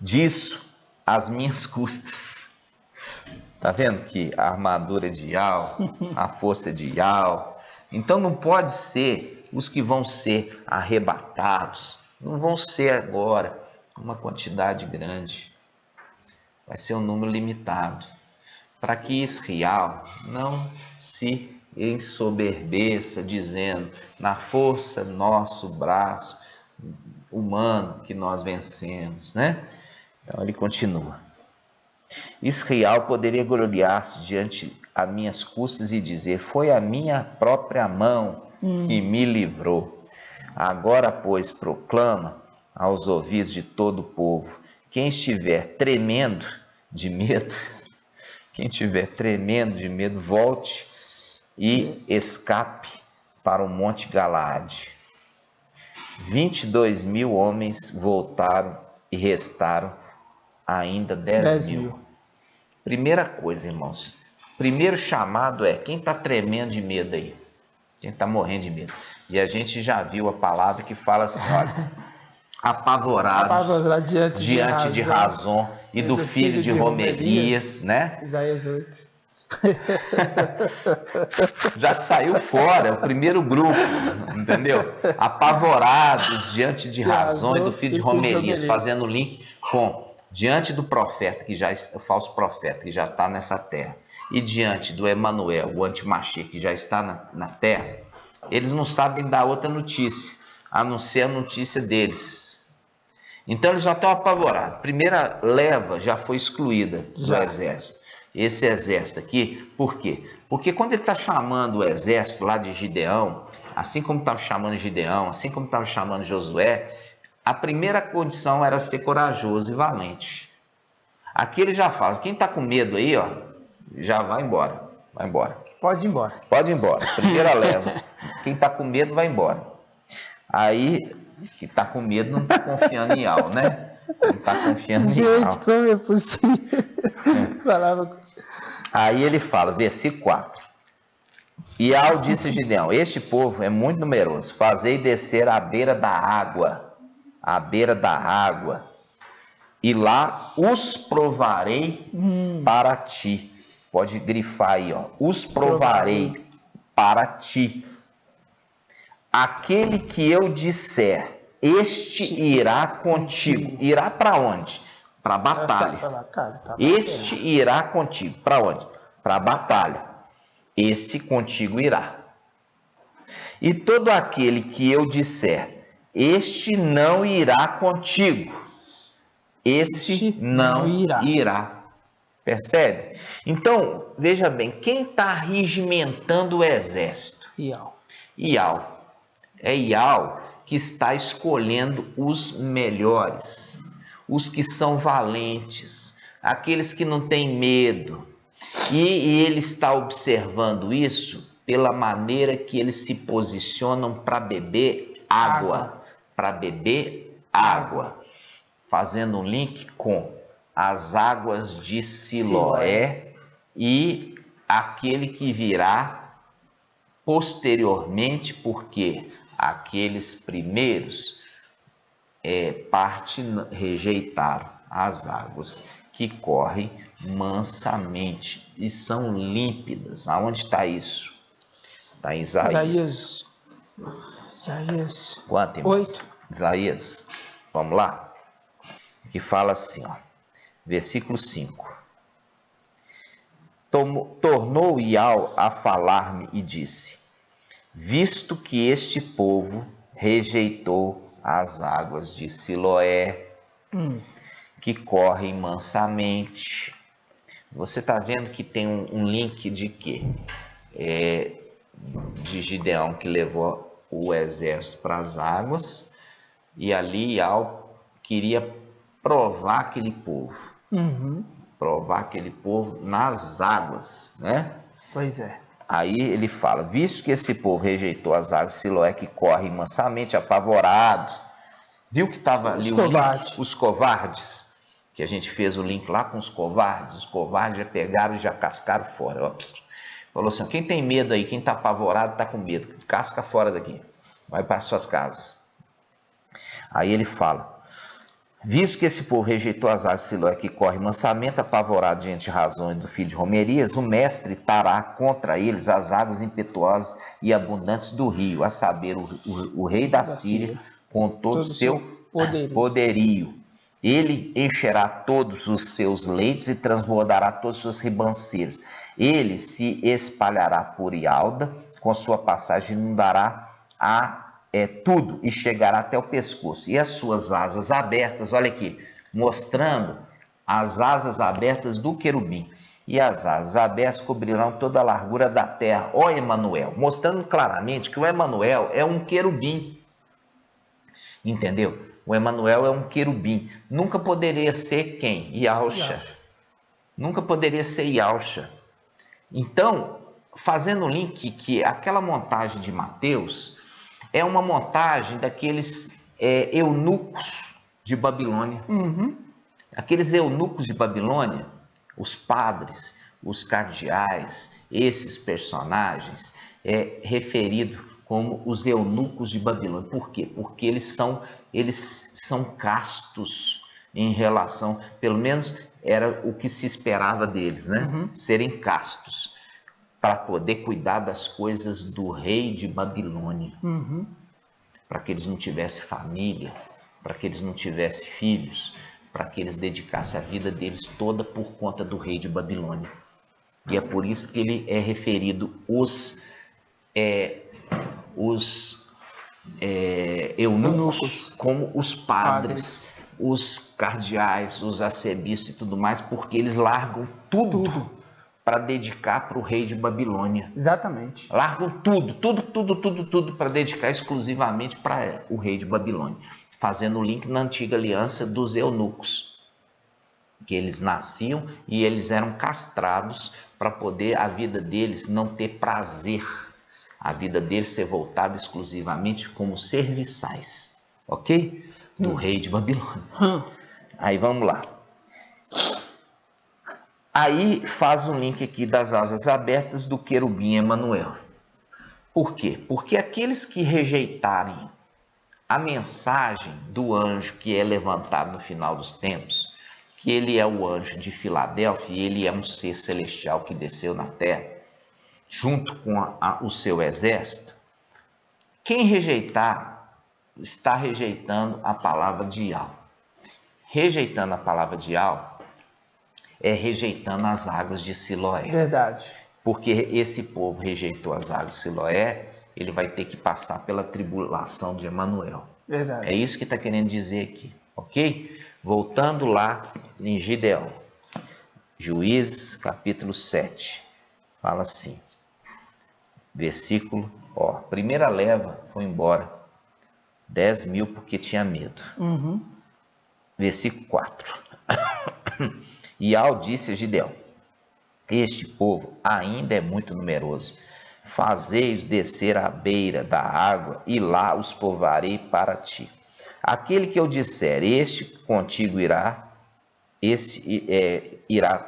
Disso às minhas custas. Tá vendo que a armadura é de Ial, a força é de Ial. Então não pode ser os que vão ser arrebatados. Não vão ser agora uma quantidade grande. Vai ser um número limitado. Para que Israel não se ensoberbeça dizendo, na força do nosso braço humano que nós vencemos, né? Então ele continua. Israel poderia gloriar-se diante a minhas custas e dizer, foi a minha própria mão que me livrou. Agora, pois, proclama aos ouvidos de todo o povo, quem estiver tremendo de medo, volte e escape para o Monte Galaade. 22.000 homens voltaram e restaram ainda 10.000. Primeira coisa, irmãos. Primeiro chamado é quem está tremendo de medo aí. Quem está morrendo de medo. E a gente já viu a palavra que fala assim, olha, apavorados diante de Razon e do filho de Romelias, né? Isaías 8. Já saiu fora, é o primeiro grupo, entendeu? Apavorados diante de Razon e do filho de Romelias, fazendo link com diante do profeta, o falso profeta que já está nessa terra, e diante do Emanuel, o antimachia que já está na terra, eles não sabem dar outra notícia, a não ser a notícia deles. Então eles já estão apavorados. A primeira leva já foi excluída do exército. Esse exército aqui, por quê? Porque quando ele está chamando o exército lá de Gideão, assim como estava chamando Gideão, assim como estava chamando Josué, a primeira condição era ser corajoso e valente. Aqui ele já fala, quem está com medo aí, ó, já vai embora. Vai embora. Pode ir embora. Pode ir embora. Primeira leva. Quem está com medo vai embora. Aí, quem está com medo não está confiando em Al, né? Não está confiando em Al. Gente, como é possível? Falava... Aí ele fala, versículo 4. E Al disse a Gideão, este povo é muito numeroso, fazei descer à beira da água, e lá os provarei para ti. Pode grifar aí, ó. Os provarei para ti. Aquele que eu disser, este irá contigo. Irá para onde? Para a batalha. Este irá contigo. Para onde? Para a batalha. Esse contigo irá. E todo aquele que eu disser, este não irá contigo. Esse não irá. Percebe? Então, veja bem, quem está regimentando o exército? Ial. É Ial que está escolhendo os melhores, os que são valentes, aqueles que não têm medo. E ele está observando isso pela maneira que eles se posicionam para beber água. Para beber água. Fazendo um link com as águas de Siloé e aquele que virá posteriormente, porque aqueles primeiros rejeitaram as águas que correm mansamente e são límpidas. Aonde está isso? Está em Isaías. Quanto, 8. Isaías. Vamos lá. Que fala assim, ó, versículo 5. Tornou Ial a falar-me e disse, visto que este povo rejeitou as águas de Siloé, que correm mansamente. Você está vendo que tem um link de quê? De Gideão, que levou o exército para as águas, e ali Ial queria provar aquele povo. Provar aquele povo nas águas, né? Pois é. Aí ele fala, visto que esse povo rejeitou as águas de Siloé, que correm mansamente, apavorados. Viu que estava ali os covardes? Que a gente fez o link lá com os covardes já pegaram e já cascaram fora. Ó. Falou assim, quem tem medo aí, quem está apavorado, está com medo, casca fora daqui, vai para suas casas. Aí ele fala, visto que esse povo rejeitou as águas de Siloé, que corre mansamente, apavorado diante de razões do filho de Romerias, o mestre tará contra eles as águas impetuosas e abundantes do rio, a saber, o rei da Síria, com todo o seu poderio. Ele encherá todos os seus leitos e transbordará todas as suas ribanceiras. Ele se espalhará por Ialda, com sua passagem inundará tudo e chegará até o pescoço. E as suas asas abertas, olha aqui, mostrando as asas abertas do querubim. E as asas abertas cobrirão toda a largura da terra. Ó Emanuel, mostrando claramente que o Emanuel é um querubim. Entendeu? O Emanuel é um querubim. Nunca poderia ser quem? Yahshua. Nunca poderia ser Yahshua. Então, fazendo o link que aquela montagem de Mateus é uma montagem daqueles eunucos de Babilônia. Aqueles eunucos de Babilônia, os padres, os cardeais, esses personagens referidos como os eunucos de Babilônia. Por quê? Porque eles são castos em relação, pelo menos era o que se esperava deles, né? Serem castos, para poder cuidar das coisas do rei de Babilônia, para que eles não tivessem família, para que eles não tivessem filhos, para que eles dedicassem a vida deles toda por conta do rei de Babilônia. E é por isso que ele é referido os eunucos como os padres, os cardeais, os arcebispos e tudo mais, porque eles largam tudo para dedicar para o rei de Babilônia. Exatamente. Largam tudo para dedicar exclusivamente para o rei de Babilônia. Fazendo o link na antiga aliança dos eunucos, que eles nasciam e eles eram castrados para poder a vida deles não ter prazer, a vida deles ser voltada exclusivamente como serviçais, ok? Do rei de Babilônia. Aí vamos lá. Aí faz um link aqui das asas abertas do querubim Emanuel. Por quê? Porque aqueles que rejeitarem a mensagem do anjo que é levantado no final dos tempos, que ele é o anjo de Filadélfia e ele é um ser celestial que desceu na terra, junto com o seu exército, quem rejeitar está rejeitando a palavra de Yahweh. Rejeitando a palavra de Yahweh é rejeitando as águas de Siloé. Verdade. Porque esse povo rejeitou as águas de Siloé, ele vai ter que passar pela tribulação de Emanuel. Verdade. É isso que está querendo dizer aqui, ok? Voltando lá em Gideão, Juízes capítulo 7, fala assim, versículo, primeira leva foi embora, 10.000 porque tinha medo. Versículo 4. Ial disse a Gideão, este povo ainda é muito numeroso, fazei-os descer à beira da água e lá os povoarei para ti. Aquele que eu disser, este contigo irá, este irá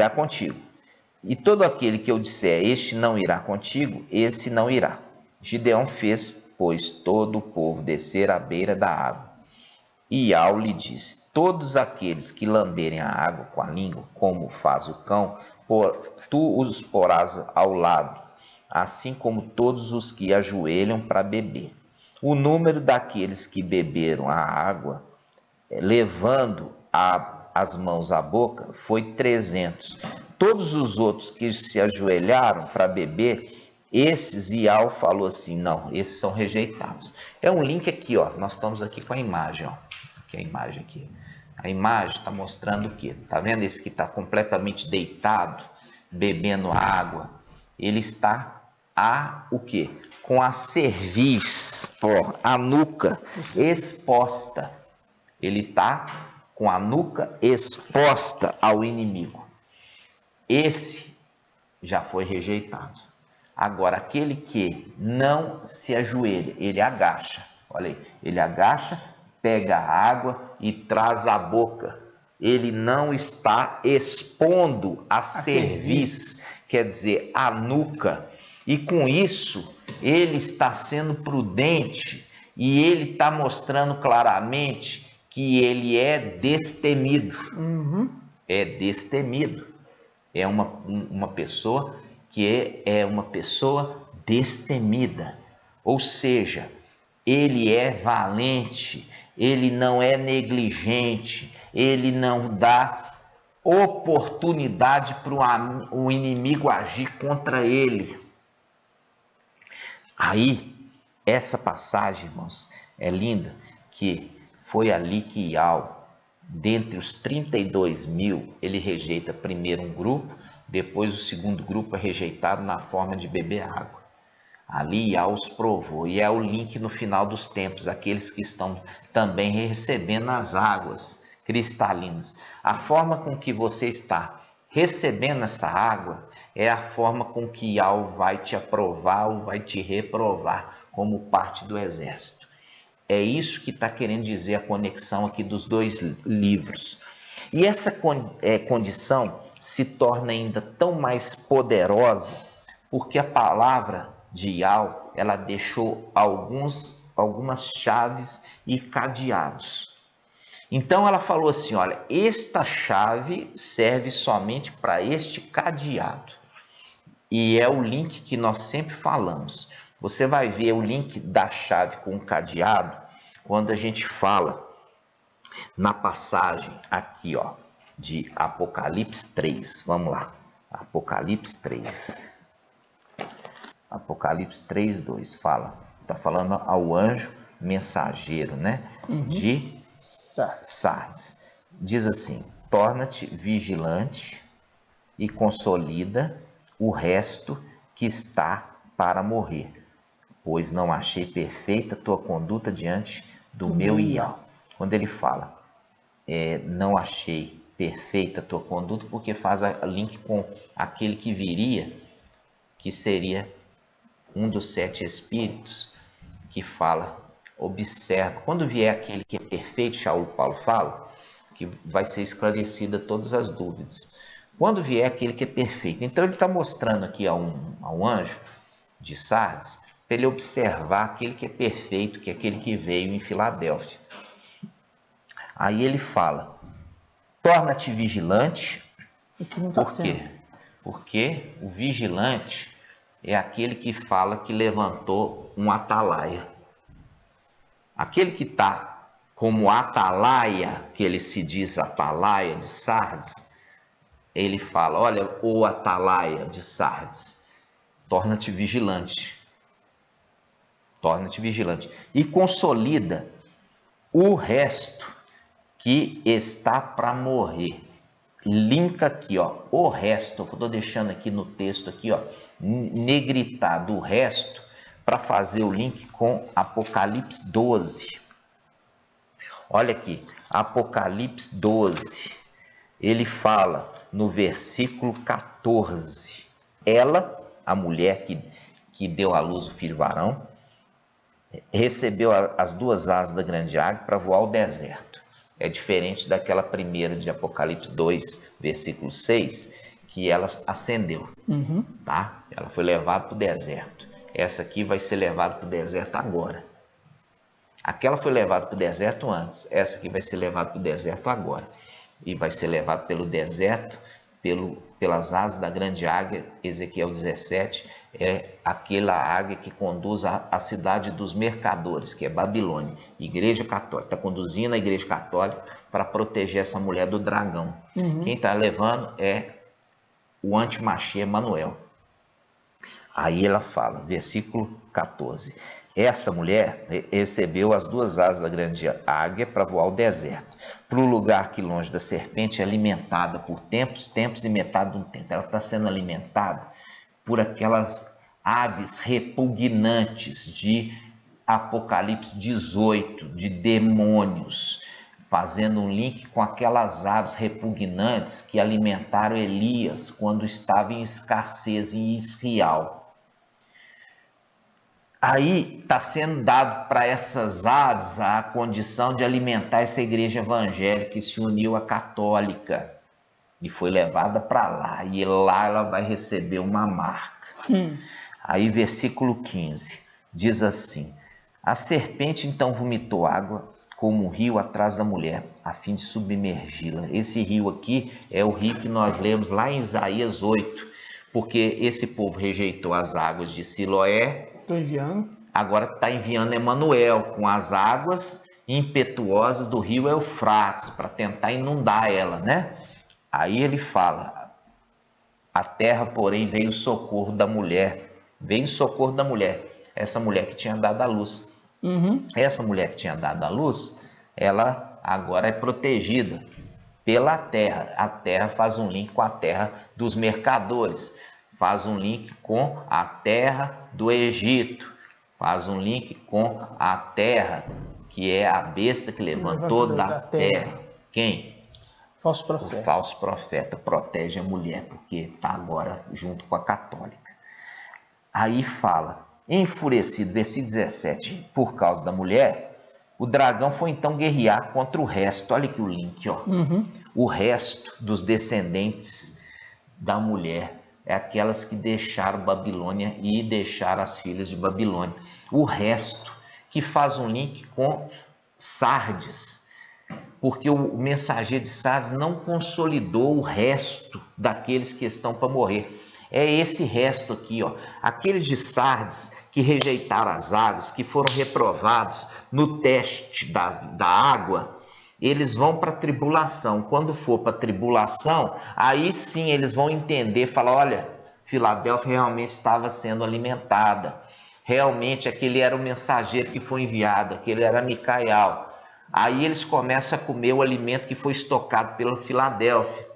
contigo. E todo aquele que eu disser, este não irá contigo, esse não irá. Gideão fez, pois, todo o povo descer à beira da água. E Ial lhe disse, todos aqueles que lamberem a água com a língua, como faz o cão, tu os porás ao lado, assim como todos os que ajoelham para beber. O número daqueles que beberam a água, levando as mãos à boca, foi 300. Todos os outros que se ajoelharam para beber, esses Ial falou assim, não, esses são rejeitados. É um link aqui, nós estamos aqui com a imagem, que é a imagem aqui. A imagem está mostrando o quê? Está vendo esse que está completamente deitado, bebendo água? Ele está o quê? Com a cerviz, a nuca exposta. Ele está com a nuca exposta ao inimigo. Esse já foi rejeitado. Agora, aquele que não se ajoelha, ele agacha. Olha aí, ele agacha, pega a água e traz à boca. Ele não está expondo a cerviz, quer dizer, a nuca. E com isso, ele está sendo prudente e ele está mostrando claramente que ele é destemido. É destemido. É uma pessoa que é uma pessoa destemida. Ou seja, ele é valente, ele não é negligente, ele não dá oportunidade para o inimigo agir contra ele. Aí, essa passagem, irmãos, é linda, que foi ali que Ial, dentre os 32.000, ele rejeita primeiro um grupo, depois o segundo grupo é rejeitado na forma de beber água. Ali Ial os provou, e é o link no final dos tempos, aqueles que estão também recebendo as águas cristalinas. A forma com que você está recebendo essa água é a forma com que Ial vai te aprovar ou vai te reprovar como parte do exército. É isso que está querendo dizer a conexão aqui dos dois livros. E essa condição se torna ainda tão mais poderosa porque a palavra de Ial, ela deixou algumas chaves e cadeados. Então ela falou assim, olha, esta chave serve somente para este cadeado. E é o link que nós sempre falamos. Você vai ver o link da chave com o cadeado, quando a gente fala na passagem aqui, ó, de Apocalipse 3. Vamos lá. Apocalipse 3. Apocalipse 3, 2. Fala. Está falando ao anjo mensageiro, né? De Sardes. Diz assim: torna-te vigilante e consolida o resto que está para morrer, pois não achei perfeita tua conduta diante do meu Ial. Quando ele fala, não achei perfeita tua conduta, porque faz a link com aquele que viria, que seria um dos 7 espíritos, que fala, observa. Quando vier aquele que é perfeito, Shaul Paulo fala, que vai ser esclarecida todas as dúvidas. Quando vier aquele que é perfeito. Então ele está mostrando aqui a um anjo de Sardes, para ele observar aquele que é perfeito, que é aquele que veio em Filadélfia. Aí ele fala, torna-te vigilante. Por quê? Porque o vigilante é aquele que fala que levantou um atalaia. Aquele que está como atalaia, que ele se diz atalaia de Sardes, ele fala, olha, o atalaia de Sardes, torna-te vigilante. Torna-te vigilante. E consolida o resto que está para morrer. Linka aqui, ó, o resto, eu estou deixando aqui no texto aqui, ó, negritado o resto, para fazer o link com Apocalipse 12. Olha aqui, Apocalipse 12, ele fala no versículo 14, ela, a mulher que deu à luz o filho varão, recebeu as 2 asas da grande águia para voar ao deserto. É diferente daquela primeira de Apocalipse 2, versículo 6, que ela ascendeu, tá? Ela foi levada para o deserto. Essa aqui vai ser levada para o deserto agora. Aquela foi levada para o deserto antes. Essa aqui vai ser levada para o deserto agora. E vai ser levada pelo deserto, pelas asas da grande águia. Ezequiel 17 é aquela águia que conduz a cidade dos mercadores, que é Babilônia. Igreja Católica. Está conduzindo a Igreja Católica para proteger essa mulher do dragão. Quem está levando é o antimachê Emanuel. Aí ela fala, versículo 14. Essa mulher recebeu as 2 asas da grande águia para voar ao deserto, para o lugar que longe da serpente é alimentada por tempos e metade de um tempo. Ela está sendo alimentada por aquelas aves repugnantes de Apocalipse 18, de demônios, fazendo um link com aquelas aves repugnantes que alimentaram Elias quando estava em escassez em Israel. Aí está sendo dado para essas aves a condição de alimentar essa igreja evangélica que se uniu à católica e foi levada para lá. E lá ela vai receber uma marca. Aí versículo 15 diz assim: a serpente então vomitou água como um rio atrás da mulher, a fim de submergi-la. Esse rio aqui é o rio que nós lemos lá em Isaías 8, porque esse povo rejeitou as águas de Siloé. Estou enviando. Agora está enviando Emanuel com as águas impetuosas do rio Eufrates para tentar inundar ela, né? Aí ele fala, a terra, porém, veio o socorro da mulher. Veio o socorro da mulher. Essa mulher que tinha dado à luz. Essa mulher que tinha dado à luz, ela agora é protegida pela terra. A terra faz um link com a terra dos mercadores. Faz um link com a terra do Egito, faz um link com a terra que é a besta que levantou da terra. Quem? Falso profeta. O falso profeta protege a mulher, porque está agora junto com a católica. Aí fala, enfurecido, versículo 17, por causa da mulher, o dragão foi então guerrear contra o resto. Olha aqui o link, ó. O resto dos descendentes da mulher. É aquelas que deixaram Babilônia e deixaram as filhas de Babilônia. O resto, que faz um link com Sardes, porque o mensageiro de Sardes não consolidou o resto daqueles que estão para morrer. É esse resto aqui, ó. Aqueles de Sardes que rejeitaram as águas, que foram reprovados no teste da água, eles vão para a tribulação. Quando for para a tribulação, aí sim eles vão entender, falar, olha, Filadélfia realmente estava sendo alimentada. Realmente aquele era o mensageiro que foi enviado, aquele era Micael. Aí eles começam a comer o alimento que foi estocado pela Filadélfia.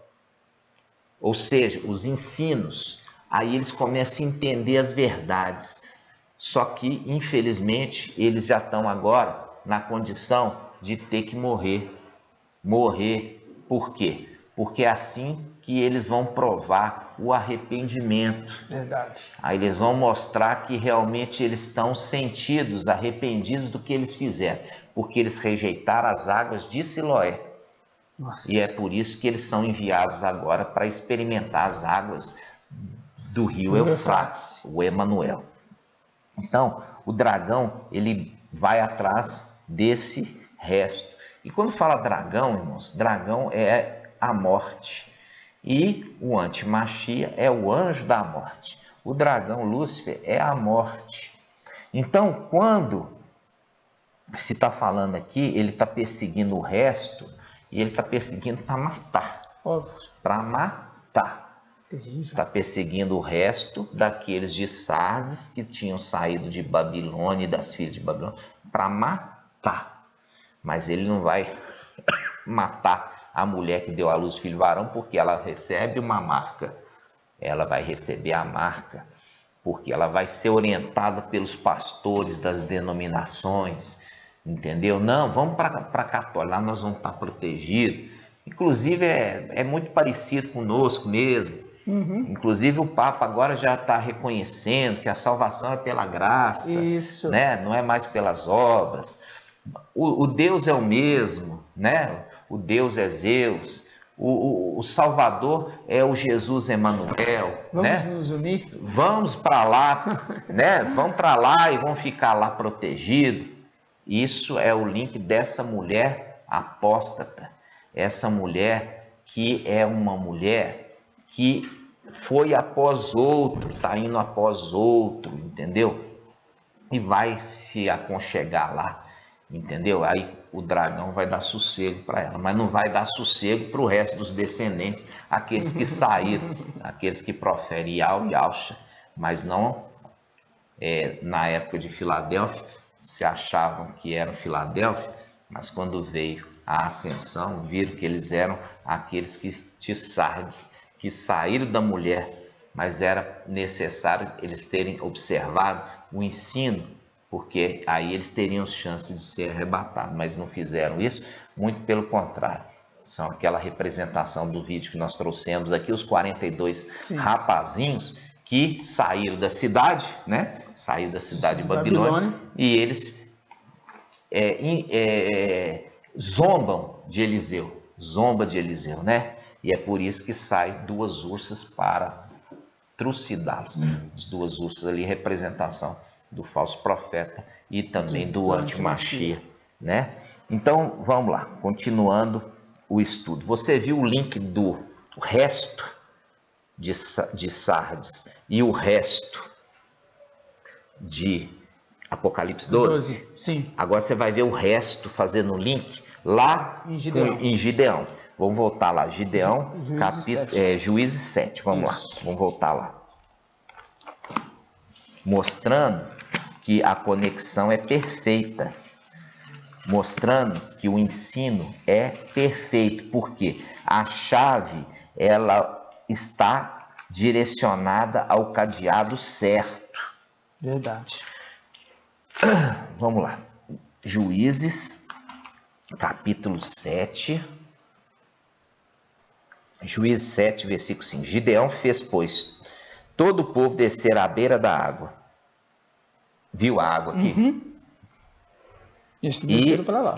Ou seja, os ensinos. Aí eles começam a entender as verdades. Só que, infelizmente, eles já estão agora na condição de ter que morrer. Morrer por quê? Porque é assim que eles vão provar o arrependimento. Verdade. Aí eles vão mostrar que realmente eles estão sentidos, arrependidos do que eles fizeram. Porque eles rejeitaram as águas de Siloé. Nossa. E é por isso que eles são enviados agora para experimentar as águas do rio Eufrates, o Emanuel. Então, o dragão, ele vai atrás desse resto. E quando fala dragão, irmãos, dragão é a morte. E o antimachia é o anjo da morte. O dragão Lúcifer é a morte. Então, quando se está falando aqui, ele está perseguindo o resto, e ele está perseguindo para matar. Para matar. Está perseguindo o resto daqueles de Sardes que tinham saído de Babilônia e das filhas de Babilônia para matar. Mas ele não vai matar a mulher que deu à luz filho varão, porque ela recebe uma marca. Ela vai receber a marca, porque ela vai ser orientada pelos pastores das denominações, entendeu? Não, vamos para a católica, lá nós vamos estar protegidos. Inclusive é muito parecido conosco mesmo. Uhum. Inclusive o Papa agora já está reconhecendo que a salvação é pela graça. Isso. Né? Não é mais pelas obras. O Deus é o mesmo, né? O Deus é Zeus. O Salvador é o Jesus Emanuel. Vamos nos unir? Vamos para lá, né? Vamos para lá e vamos ficar lá protegidos. Isso é o link dessa mulher apóstata. Essa mulher que é uma mulher que foi após outro, está indo após outro, entendeu? E vai se aconchegar lá, entendeu? Aí o dragão vai dar sossego para ela, mas não vai dar sossego para o resto dos descendentes, aqueles que saíram, aqueles que proferem Iau e Alcha, mas não na época de Filadélfia, se achavam que eram Filadélfia, mas quando veio a ascensão, viram que eles eram aqueles de Sardes, que saíram da mulher, mas era necessário eles terem observado o ensino, porque aí eles teriam chance de ser arrebatados, mas não fizeram isso, muito pelo contrário. São aquela representação do vídeo que nós trouxemos aqui, os 42 Sim. rapazinhos que saíram da cidade, né? Saíram da cidade de Babilônia, e eles zombam de Eliseu, né? E é por isso que saem duas ursas para trucidá-los. As duas ursas ali, representação do falso profeta e também do antimachia, né? Então, vamos lá, continuando o estudo. Você viu o link do resto de Sardes e o resto de Apocalipse 12? Sim. Agora você vai ver o resto fazendo o link lá em Gideão. Vamos voltar lá, Gideão, Juízes 7. Vamos Isso. lá, vamos voltar lá. Mostrando que a conexão é perfeita. Mostrando que o ensino é perfeito. Porque a chave, ela está direcionada ao cadeado certo. Verdade. Vamos lá. Juízes, capítulo 7. Juízes 7, versículo 5. Gideão fez, pois, todo o povo descer à beira da água. Viu a água aqui? Uhum.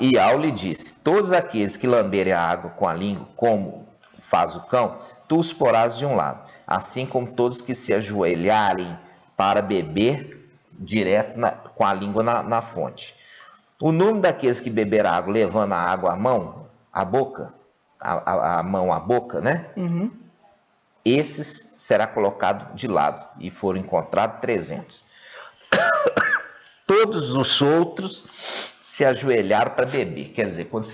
E Au lhe disse: todos aqueles que lamberem a água com a língua, como faz o cão, tu os porás de um lado, assim como todos que se ajoelharem para beber direto com a língua na fonte. O número daqueles que beberam a água, levando a água à boca, a mão à boca, né? Uhum. Esses será colocado de lado, e foram encontrados 300. Todos os outros se ajoelharam para beber. Quer dizer, quando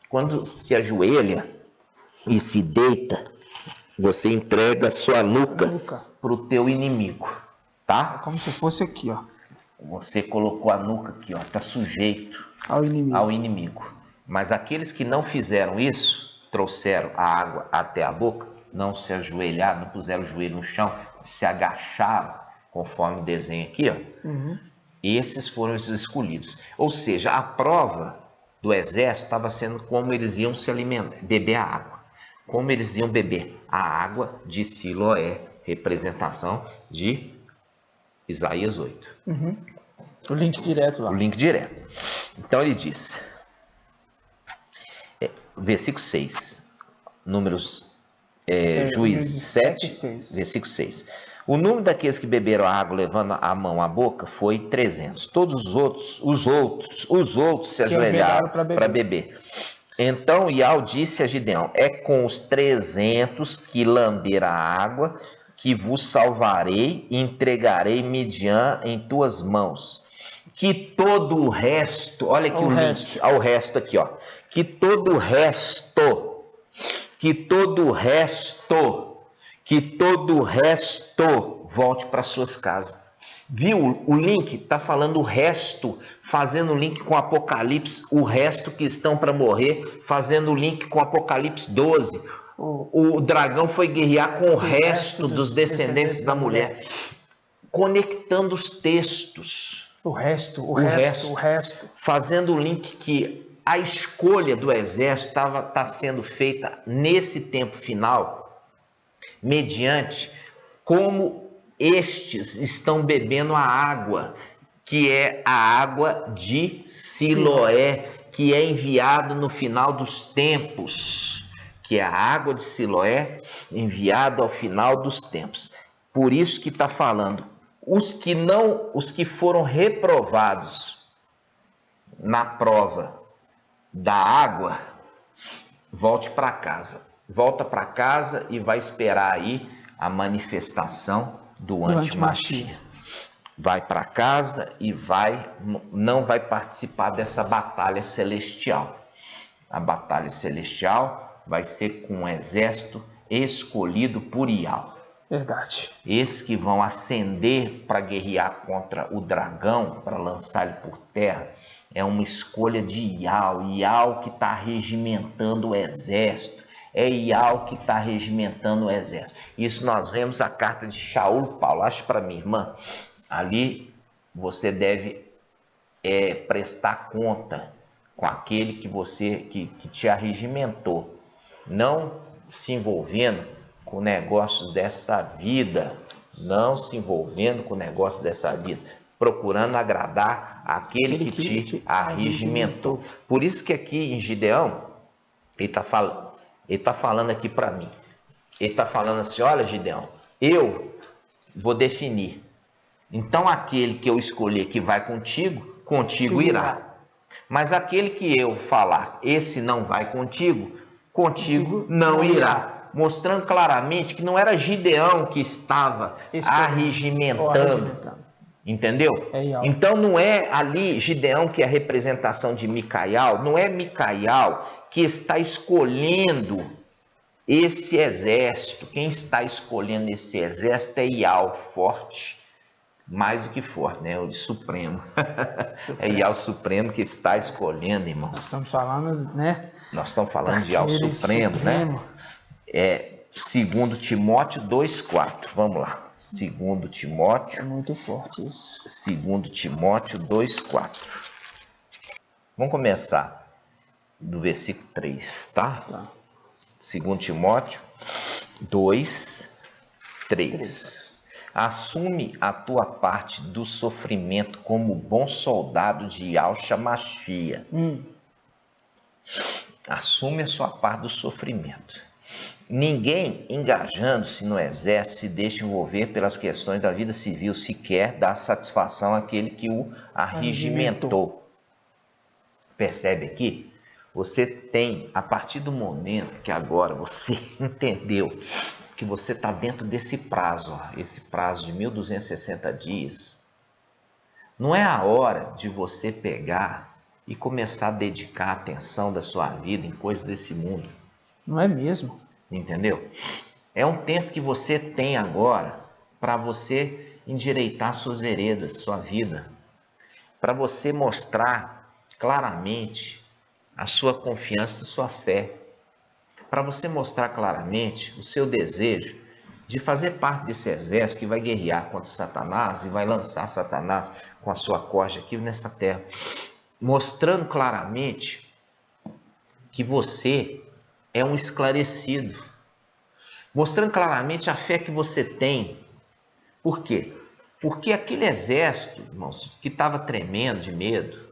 quando se ajoelha e se deita, você entrega a sua nuca para o teu inimigo, tá? É como se fosse aqui, ó. Você colocou a nuca aqui, ó, tá sujeito ao inimigo. Mas aqueles que não fizeram isso, trouxeram a água até a boca, não se ajoelharam, não puseram o joelho no chão, se agacharam, conforme o desenho aqui, ó. Esses foram os escolhidos. Ou seja, a prova do exército estava sendo como eles iam se alimentar, beber a água. Como eles iam beber a água de Siloé, representação de Isaías 8. O link direto lá. O link direto. Então ele diz, versículo 6, Juízes 7, versículo 6. O número daqueles que beberam a água levando a mão à boca foi 300. Todos os outros se ajoelharam para beber. Então Ial disse a Gideão, é com os 300 que lamber a água que vos salvarei e entregarei Midian em tuas mãos. Que todo o resto, olha aqui o link, ao resto aqui, ó. Que todo o resto volte para suas casas. Viu? O link está falando o resto, fazendo link com Apocalipse, o resto que estão para morrer, fazendo link com Apocalipse 12. O dragão foi guerrear com o resto dos descendentes da mulher, conectando os textos. O resto. Fazendo o link que a escolha do exército está sendo feita nesse tempo final, mediante como estes estão bebendo a água, que é a água de Siloé, que é enviado no final dos tempos, que é a água de Siloé enviado ao final dos tempos. Por isso que está falando, os que foram reprovados na prova da água, volta para casa e vai esperar aí a manifestação do anti-Mashiach. Vai para casa e não vai participar dessa batalha celestial. A batalha celestial vai ser com um exército escolhido por Ial. Verdade. Esses que vão ascender para guerrear contra o dragão, para lançar ele por terra, é uma escolha de Ial que está regimentando o exército. É Ial que está regimentando o exército. Isso nós vemos a carta de Shaul Paulo. Acho para mim, irmã, ali você deve prestar conta com aquele que te arregimentou, não se envolvendo com negócios dessa vida, procurando agradar aquele que te arregimentou. Por isso que aqui em Gideão, ele está falando aqui para mim, ele está falando assim, olha Gideão, eu vou definir, então aquele que eu escolher que vai contigo irá, mas aquele que eu falar, esse não vai contigo não irá. Mostrando claramente que não era Gideão que estava arregimentando. Entendeu? Então não é ali Gideão que é a representação de Micaial, não é Micaial que está escolhendo esse exército. Quem está escolhendo esse exército é Ial, forte, mais do que forte, né? O Supremo. É Ial Supremo que está escolhendo, irmãos. Nós estamos falando, né? Nós estamos falando de Ial Supremo, né? 2 Timóteo 2,4. Vamos lá. 2 Timóteo. É muito forte isso. 2 Timóteo 2,4. Vamos começar do versículo 3, tá? 2 Timóteo 2:3. Assume a tua parte do sofrimento como bom soldado de Yahshua Mashiach. Assume a sua parte do sofrimento. Ninguém engajando-se no exército se deixa envolver pelas questões da vida civil, se quer dar satisfação àquele que o arregimentou. Percebe aqui? Você tem, a partir do momento que agora você entendeu que você está dentro desse prazo, ó, esse prazo de 1260 dias. Não é a hora de você pegar e começar a dedicar a atenção da sua vida em coisas desse mundo. Não é mesmo? Entendeu? É um tempo que você tem agora para você endireitar suas veredas, sua vida, para você mostrar claramente a sua confiança, a sua fé, para você mostrar claramente o seu desejo de fazer parte desse exército que vai guerrear contra Satanás e vai lançar Satanás com a sua corja aqui nessa terra, mostrando claramente que você é um esclarecido, mostrando claramente a fé que você tem. Por quê? Porque aquele exército, irmãos, que estava tremendo de medo,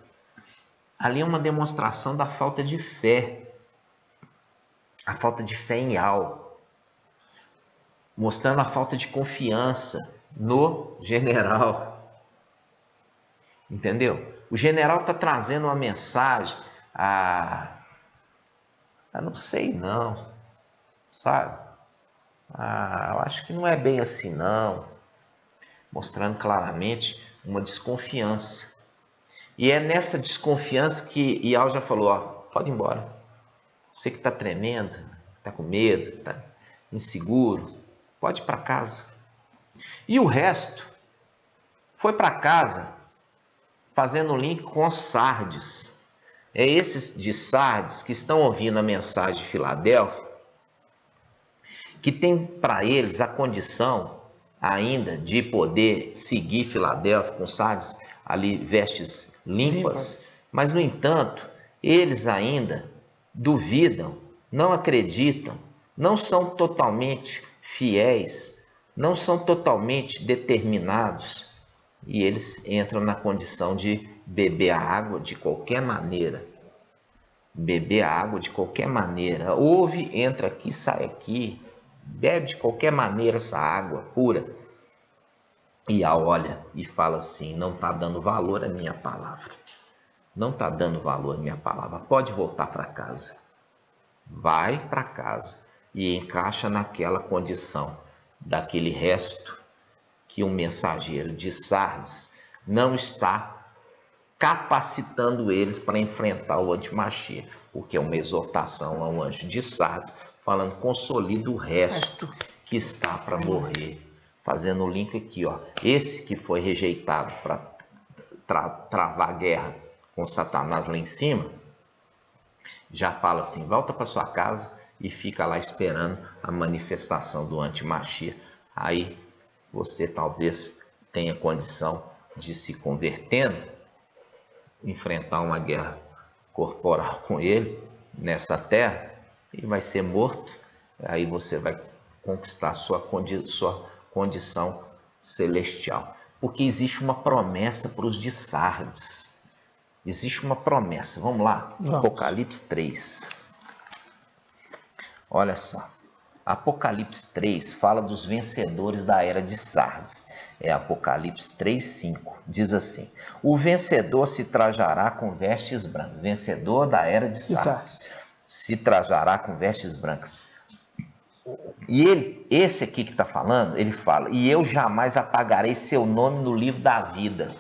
ali é uma demonstração da falta de fé, a falta de fé em algo, mostrando a falta de confiança no general. Entendeu? O general está trazendo uma mensagem, não sei não, sabe? Eu acho que não é bem assim não, mostrando claramente uma desconfiança. E é nessa desconfiança que Ial já falou, ó, pode ir embora. Você que está tremendo, está com medo, está inseguro, pode ir para casa. E o resto foi para casa fazendo o link com Sardes. É esses de Sardes que estão ouvindo a mensagem de Filadélfia, que tem para eles a condição ainda de poder seguir Filadélfia com Sardes, ali vestes limpas, mas no entanto, eles ainda duvidam, não acreditam, não são totalmente fiéis, não são totalmente determinados, e eles entram na condição de beber a água de qualquer maneira. Beber a água de qualquer maneira. Ouve, entra aqui, sai aqui, bebe de qualquer maneira essa água pura. E olha e fala assim, não está dando valor à minha palavra. Não está dando valor à minha palavra. Pode voltar para casa. Vai para casa e encaixa naquela condição daquele resto que um mensageiro de Sardes não está capacitando eles para enfrentar o antimagia, porque é uma exortação a um anjo de Sardes, falando consolida o resto que está para morrer. Fazendo o link aqui, ó, esse que foi rejeitado para travar guerra com Satanás lá em cima, já fala assim, volta para sua casa e fica lá esperando a manifestação do antimachia. Aí você talvez tenha condição de se convertendo, enfrentar uma guerra corporal com ele nessa terra e vai ser morto. Aí você vai conquistar sua condição celestial. Porque existe uma promessa para os de Sardes. Existe uma promessa. Vamos lá. Vamos. Apocalipse 3. Olha só. Apocalipse 3 fala dos vencedores da era de Sardes. É Apocalipse 3:5. Diz assim: o vencedor se trajará com vestes brancas. Vencedor da era de Sardes se trajará com vestes brancas. E esse aqui que está falando, ele fala: e eu jamais apagarei seu nome no livro da vida.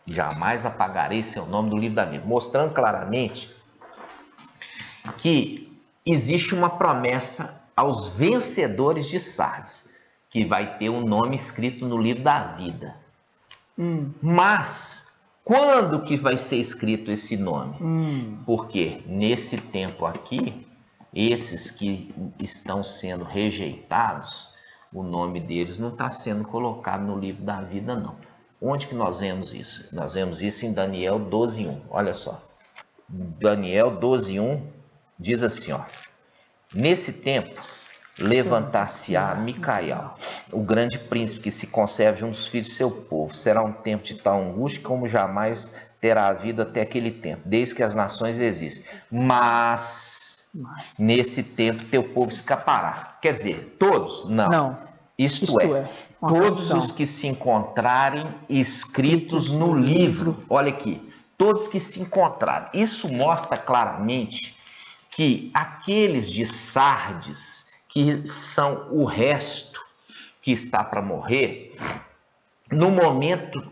Jamais apagarei seu nome do livro da vida. Mostrando claramente que existe uma promessa aos vencedores de Sardes, que vai ter um nome escrito no livro da vida. Mas, quando que vai ser escrito esse nome? Porque nesse tempo aqui, esses que estão sendo rejeitados, o nome deles não está sendo colocado no livro da vida, não. Onde que nós vemos isso? Nós vemos isso em Daniel 12:1. Olha só. Daniel 12:1 diz assim, ó: nesse tempo levantar-se-á Micael, o grande príncipe que se conserva junto dos filhos de seu povo. Será um tempo de tal angústia como jamais terá havido até aquele tempo, desde que as nações existem. Mas nesse tempo teu povo escapará. Quer dizer, todos? Não. Isto é, todos os que se encontrarem escritos no livro. Olha aqui, todos que se encontrarem. Isso mostra claramente que aqueles de Sardes, que são o resto que está para morrer, no momento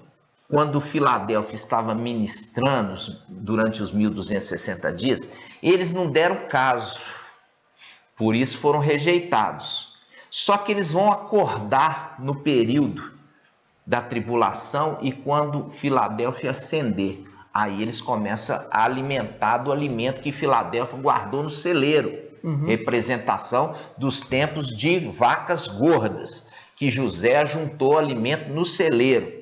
quando Filadélfia estava ministrando durante os 1260 dias, eles não deram caso, por isso foram rejeitados. Só que eles vão acordar no período da tribulação e quando Filadélfia ascender, aí eles começam a alimentar do alimento que Filadélfia guardou no celeiro, representação dos tempos de vacas gordas, que José juntou alimento no celeiro.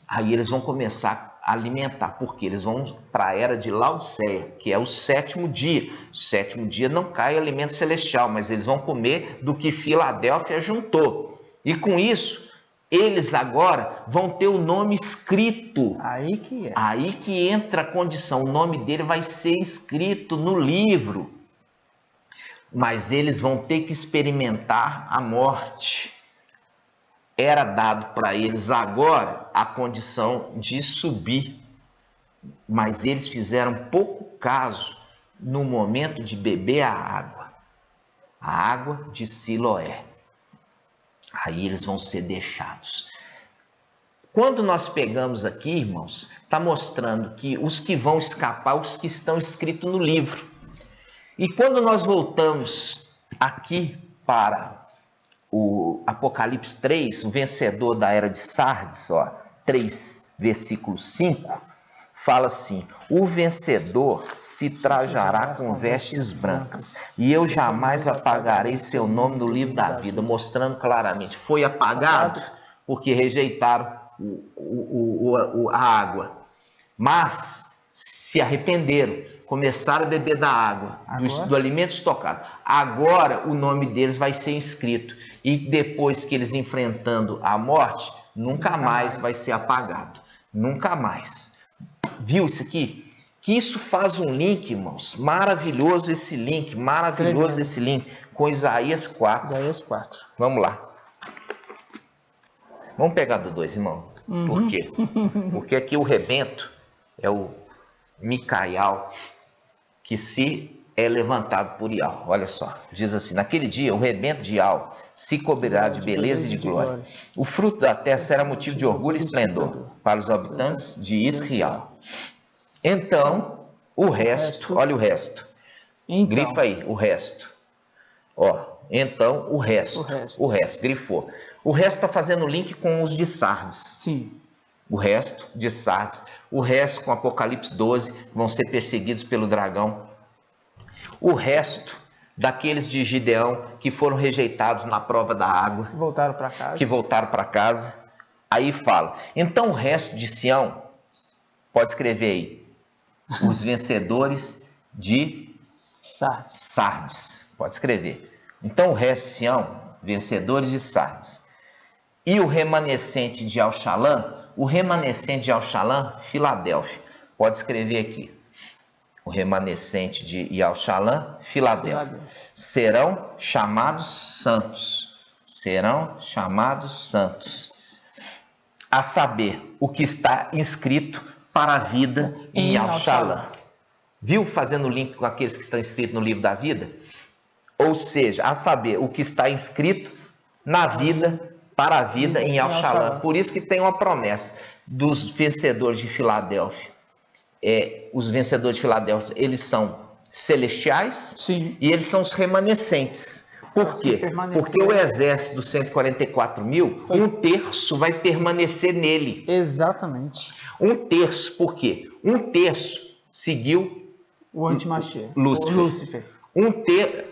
Aí eles vão começar a alimentar, porque eles vão para a era de Laodiceia, que é o 7º dia. O 7º dia não cai alimento celestial, mas eles vão comer do que Filadélfia juntou. E com isso, eles agora vão ter o nome escrito. Aí que é. Aí que entra a condição, o nome dele vai ser escrito no livro. Mas eles vão ter que experimentar a morte. Era dado para eles agora a condição de subir, mas eles fizeram pouco caso no momento de beber a água de Siloé. Aí eles vão ser deixados. Quando nós pegamos aqui, irmãos, está mostrando que os que vão escapar, os que estão escritos no livro. E quando nós voltamos aqui para o Apocalipse 3, o vencedor da era de Sardes, 3, versículo 5, fala assim: o vencedor se trajará com vestes brancas, e eu jamais apagarei seu nome no livro da vida, mostrando claramente, foi apagado porque rejeitaram a água, mas se arrependeram, começaram a beber da água, do alimento estocado. Agora o nome deles vai ser inscrito. E depois que eles enfrentando a morte, nunca mais vai ser apagado. Nunca mais. Viu isso aqui? Que isso faz um link, irmãos. Maravilhoso esse link. Maravilhoso esse link com Isaías 4. Isaías 4. Vamos lá. Vamos pegar do 2, irmão. Por quê? Porque aqui o rebento é o Micaial que se é levantado por Ial. Olha só, diz assim: naquele dia o rebento de Ial se cobrirá de beleza e de glória. O fruto da terra será motivo de orgulho e esplendor para os habitantes de Israel. Então, o resto, olha o resto. Grifa aí, o resto. Então, o resto, grifou. O resto está fazendo link com os de Sardes. Sim. O resto de Sardes. O resto com Apocalipse 12 vão ser perseguidos pelo dragão. O resto daqueles de Gideão que foram rejeitados na prova da água. Que voltaram para casa. Aí fala. Então o resto de Sião, pode escrever aí. Os vencedores de Sardes. Pode escrever. Então o resto de Sião, vencedores de Sardes. E o remanescente de Al-Shalã, Filadélfia. Pode escrever aqui. O remanescente de Al-Shalã, Filadélfia. Serão chamados santos. A saber, o que está inscrito para a vida em Al-Shalã. Viu? Fazendo o link com aqueles que estão inscritos no livro da vida? Ou seja, a saber, o que está inscrito na vida, para a vida em Al-Shalã. Por isso que tem uma promessa dos vencedores de Filadélfia. Os vencedores de Filadélfia, eles são celestiais. Sim. E eles são os remanescentes. Por quê? Porque o exército dos 144 mil, um terço vai permanecer nele. Exatamente. Um terço, por quê? Um terço seguiu o antimachia, Lúcifer.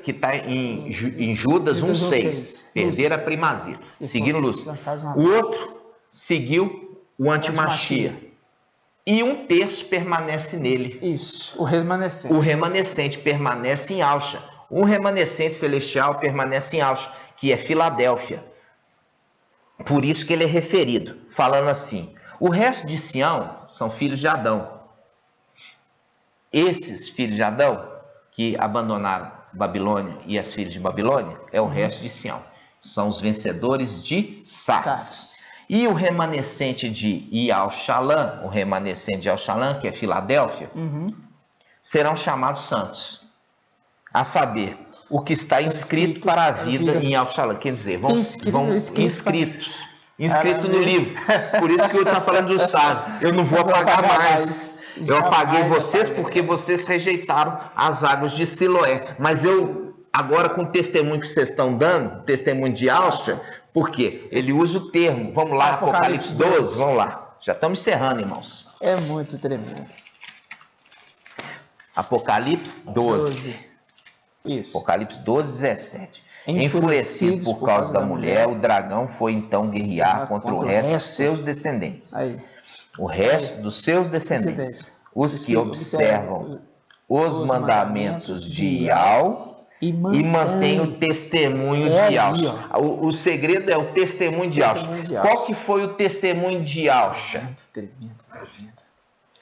Que está em Judas 1,6. Perder a primazia. Seguindo Lúcifer. O outro seguiu o antimachia. E um terço permanece nele. Isso, o remanescente. O remanescente permanece em Alcha. Um remanescente celestial permanece em Alcha, que é Filadélfia. Por isso que ele é referido, falando assim: o resto de Sião são filhos de Adão. Esses filhos de Adão, que abandonaram Babilônia e as filhas de Babilônia, é o resto de Sião. São os vencedores de Sardes. E o remanescente de Al-Shalã, que é Filadélfia, serão chamados santos. A saber, o que está inscrito para a vida em Al-Shalom. Quer dizer, vão inscrito no livro. Por isso que eu estou falando dos SARS. Eu não vou apagar mais. Eu apaguei vocês porque vocês rejeitaram as águas de Siloé. Mas eu, agora com o testemunho que vocês estão dando, testemunho de Alcha, por quê? Ele usa o termo. Vamos lá, Apocalipse 12, vamos lá. Já estamos encerrando, irmãos. É muito tremendo. Apocalipse 12. Isso. Apocalipse 12, 17. Enfurecido por causa da mulher, o dragão foi então guerrear contra o resto dos seus descendentes. O resto dos seus descendentes. Os que observam os mandamentos de Ial e mantém o testemunho de Yahshua. O segredo é o testemunho de Yahshua. Qual que foi o testemunho de Yahshua?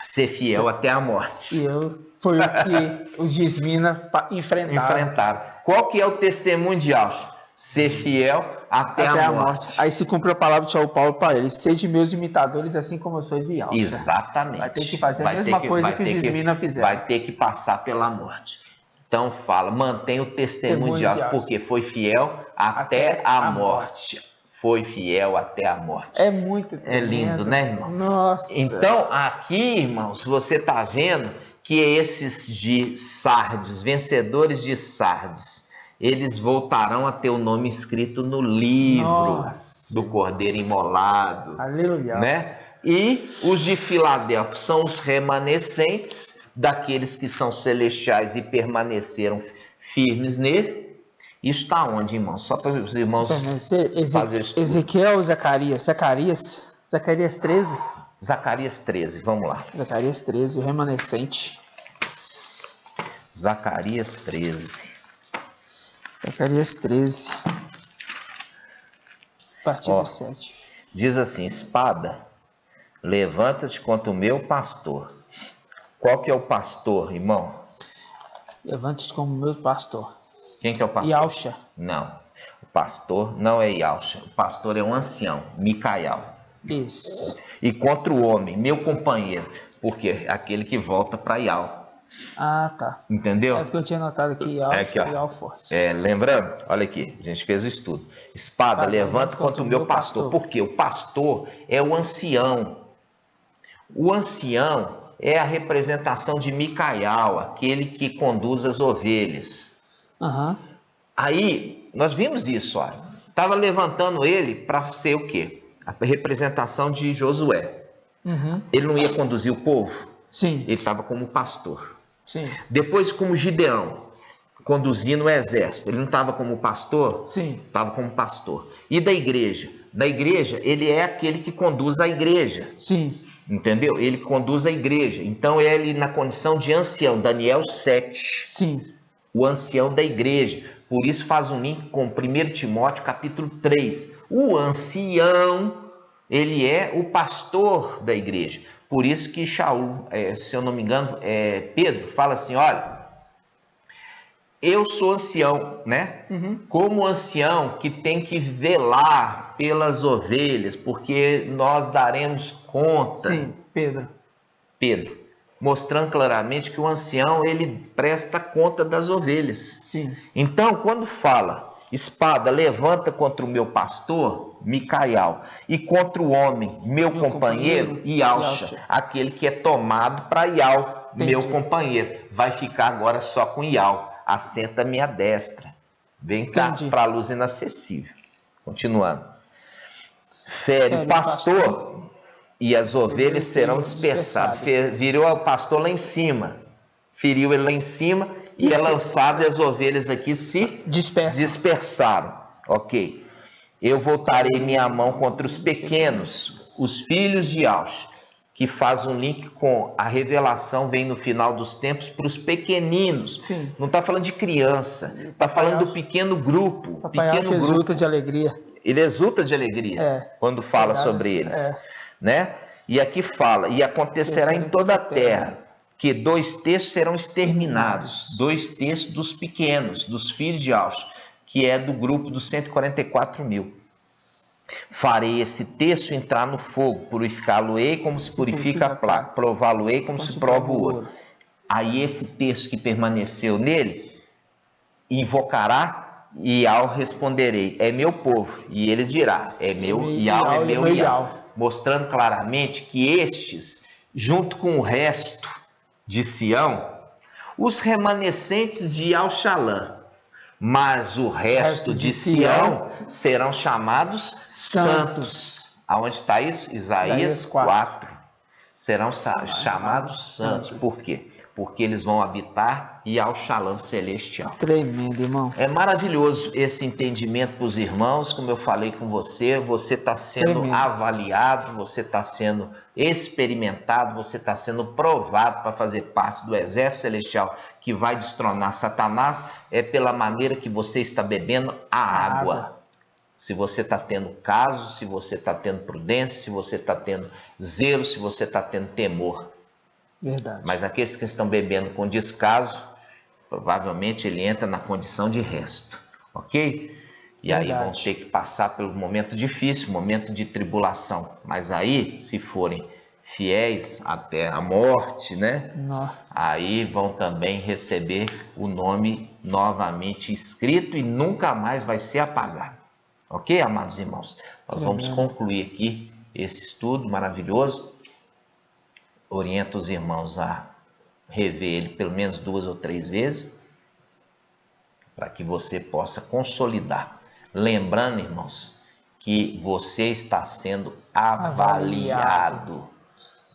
Ser fiel até a morte. Foi o que os Dismina enfrentaram. Qual que é o testemunho de Yahshua? Ser fiel até a morte. Aí se cumpre a palavra de São Paulo para ele: sede meus imitadores, assim como eu sou de Yahshua. Exatamente. Vai ter que fazer a mesma coisa que os Dismina fizeram. Vai ter que passar pela morte. Então fala, mantém o testemunho de Yahshua, porque foi fiel até a morte. Foi fiel até a morte. É muito tremendo. É lindo, né, irmão? Nossa. Então, aqui, irmãos, você está vendo que esses de Sardes, vencedores de Sardes, eles voltarão a ter o nome escrito no livro do Cordeiro Imolado. Aleluia. Né? E os de Filadélfia são os remanescentes daqueles que são celestiais e permaneceram firmes nele. Isso está onde, irmãos? Só para os irmãos fazer Ezequiel ou Zacarias? Zacarias 13? Zacarias 13, vamos lá. Zacarias 13, o remanescente. Zacarias 13. Zacarias 13. A partir do 7. Diz assim: espada, levanta-te contra o meu pastor. Qual que é o pastor, irmão? Levante-te como meu pastor. Quem que é o pastor? Yahshua. Não. O pastor não é Yahshua. O pastor é um ancião, Micael. Isso. E contra o homem, meu companheiro, porque aquele que volta para Yahweh. Ah, tá. Entendeu? É porque eu tinha notado aqui Yahweh forte. Lembrando, olha aqui, a gente fez o estudo. Espada, levanta contra o meu pastor. Por quê? O pastor é o ancião. O ancião é a representação de Micael, aquele que conduz as ovelhas. Aí, nós vimos isso, olha. Estava levantando ele para ser o quê? A representação de Josué. Ele não ia conduzir o povo? Sim. Ele estava como pastor. Sim. Depois, como Gideão, conduzindo o exército. Ele não estava como pastor? Sim. Estava como pastor. E da igreja? Da igreja, ele é aquele que conduz a igreja. Sim. Entendeu? Ele conduz a igreja. Então, ele na condição de ancião. Daniel 7. Sim. O ancião da igreja. Por isso faz um link com 1 Timóteo capítulo 3. O ancião, ele é o pastor da igreja. Por isso que Shaul, se eu não me engano, Pedro, fala assim, olha, eu sou ancião, né? Como ancião que tem que velar pelas ovelhas, porque nós daremos conta. Sim, Pedro. Mostrando claramente que o ancião, ele presta conta das ovelhas. Sim. Então, quando fala, espada, levanta contra o meu pastor, Micael, e contra o homem, meu companheiro, Yahshua, aquele que é tomado para Yahweh, meu companheiro, vai ficar agora só com Yahweh, assenta a minha destra, vem cá para a luz inacessível. Continuando. Fere o pastor e as ovelhas serão dispersadas. Virou o pastor lá em cima, feriu ele lá em cima e é lançado e as ovelhas aqui se dispersaram. Ok. Eu voltarei minha mão contra os pequenos, os filhos de Yahshua, que faz um link com a revelação, vem no final dos tempos para os pequeninos. Sim. Não está falando de criança, está falando do pequeno grupo. Papai exulta de alegria. Ele exulta de alegria quando fala sobre eles. Né? E aqui fala, e acontecerá em toda a terra, que 2/3 serão exterminados, 2/3 dos pequenos, dos filhos de Yahshua, que é do grupo dos 144.000. Farei esse terço entrar no fogo, purificá-lo-ei como se purifica a prata, prová-lo-ei como se prova o ouro. Aí esse terço que permaneceu nele, invocará e ao responderei, é meu povo, e ele dirá, é meu Iau, é meu Iau. Mostrando claramente que estes, junto com o resto de Sião, os remanescentes de Iau-Xalã, mas o resto de Sião serão chamados santos. Aonde está isso? Isaías 4. Serão chamados santos. Por quê? Porque eles vão habitar Iau-Xalã celestial. Tremendo, irmão. É maravilhoso esse entendimento para os irmãos, como eu falei com você está sendo avaliado, você está sendo experimentado, você está sendo provado para fazer parte do exército celestial que vai destronar Satanás, é pela maneira que você está bebendo a água. Se você está tendo caso, se você está tendo prudência, se você está tendo zelo, se você está tendo temor. Verdade. Mas aqueles que estão bebendo com descaso, provavelmente ele entra na condição de resto, ok? E aí vão ter que passar pelo momento difícil, momento de tribulação. Mas aí, se forem fiéis até a morte, né? Aí vão também receber o nome novamente escrito e nunca mais vai ser apagado. Ok, amados irmãos? Nós vamos concluir aqui esse estudo maravilhoso. Oriento os irmãos a rever ele pelo menos 2 ou 3 vezes, para que você possa consolidar. Lembrando, irmãos, que você está sendo avaliado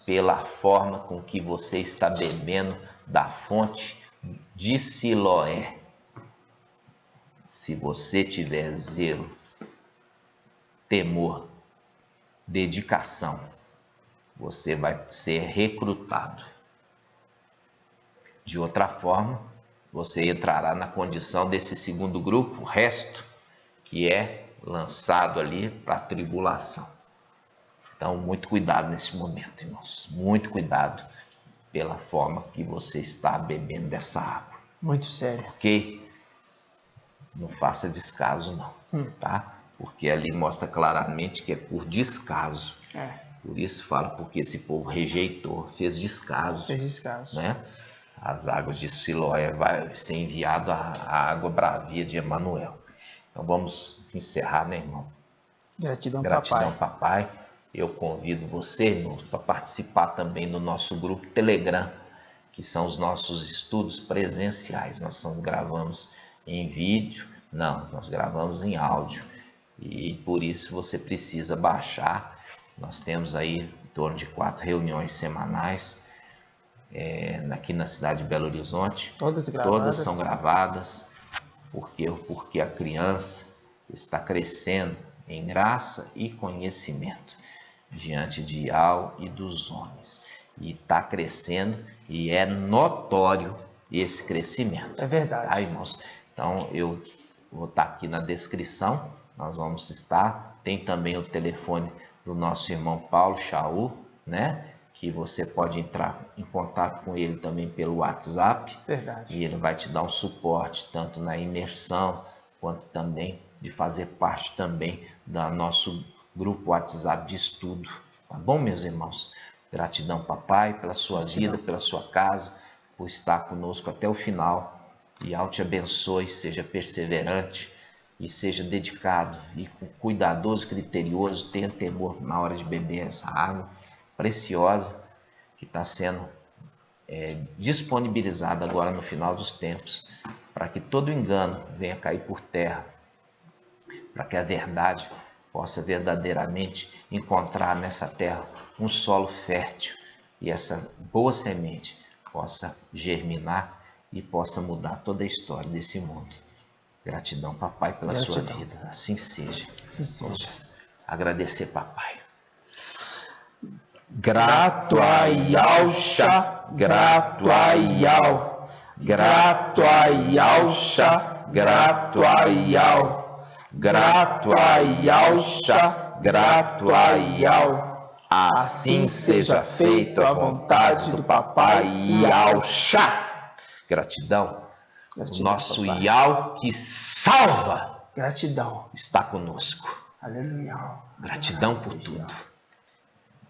pela forma com que você está bebendo da fonte de Siloé. Se você tiver zelo, temor, dedicação, você vai ser recrutado. De outra forma, você entrará na condição desse segundo grupo, o resto, que é lançado ali para a tribulação. Então, muito cuidado nesse momento, irmãos. Muito cuidado pela forma que você está bebendo dessa água. Muito sério. Ok? Não faça descaso, não. Tá? Porque ali mostra claramente que é por descaso. Por isso fala, porque esse povo rejeitou, fez descaso. Né? As águas de Siloé vai ser enviado a água bravia de Emanuel. Então vamos encerrar, né, irmão? Gratidão, papai. Eu convido você, irmãos, para participar também do nosso grupo Telegram, que são os nossos estudos presenciais. Nós gravamos em vídeo, nós gravamos em áudio. E por isso você precisa baixar. Nós temos aí em torno de 4 reuniões semanais aqui na cidade de Belo Horizonte. Todas são gravadas, porque a criança está crescendo em graça e conhecimento diante de Iau e dos homens. E está crescendo e é notório esse crescimento. É verdade. Tá, irmãos? Então eu vou estar aqui na descrição, nós vamos estar. Tem também o telefone do nosso irmão Paulo Shaul, né? Que você pode entrar em contato com ele também pelo WhatsApp. Verdade. E ele vai te dar um suporte, tanto na imersão, quanto também de fazer parte também do nosso grupo WhatsApp de estudo. Tá bom, meus irmãos? Gratidão, papai, pela sua vida, pela sua casa, por estar conosco até o final. E Iau te abençoe, seja perseverante e seja dedicado e cuidadoso, criterioso, tenha temor na hora de beber essa água preciosa que está sendo disponibilizada agora no final dos tempos, para que todo engano venha cair por terra, para que a verdade possa verdadeiramente encontrar nessa terra um solo fértil e essa boa semente possa germinar e possa mudar toda a história desse mundo. Gratidão, papai, pela sua vida. Assim seja. Vamos agradecer, papai. Grato a Iau-Xa, grato a Iau, grato a Iau-Xa, grato a Iau, grato a Iau-Xa, grato a Iau. Assim seja feito a vontade do papai Iau-Xa. Gratidão. O nosso Iau que salva. Gratidão. Está conosco. Aleluia. Gratidão por tudo.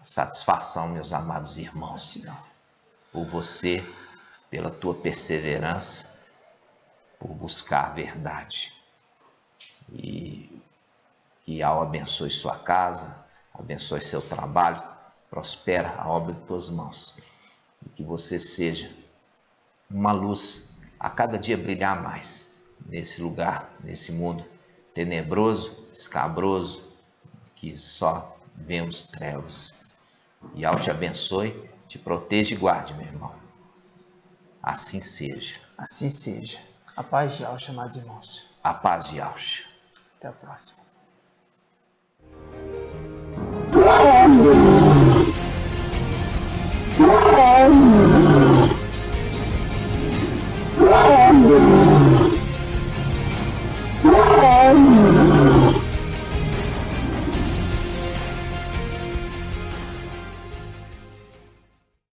Satisfação, meus amados irmãos, por você, pela tua perseverança, por buscar a verdade. E que Yahweh abençoe sua casa, abençoe seu trabalho, prospera a obra de tuas mãos. E que você seja uma luz a cada dia brilhar mais nesse lugar, nesse mundo tenebroso, escabroso, que só vemos trevas. E Yahweh te abençoe, te proteja e guarde, meu irmão. Assim seja. Assim seja. A paz de Yahweh, amados irmãos. A paz de Yahweh. Até a próxima. Oh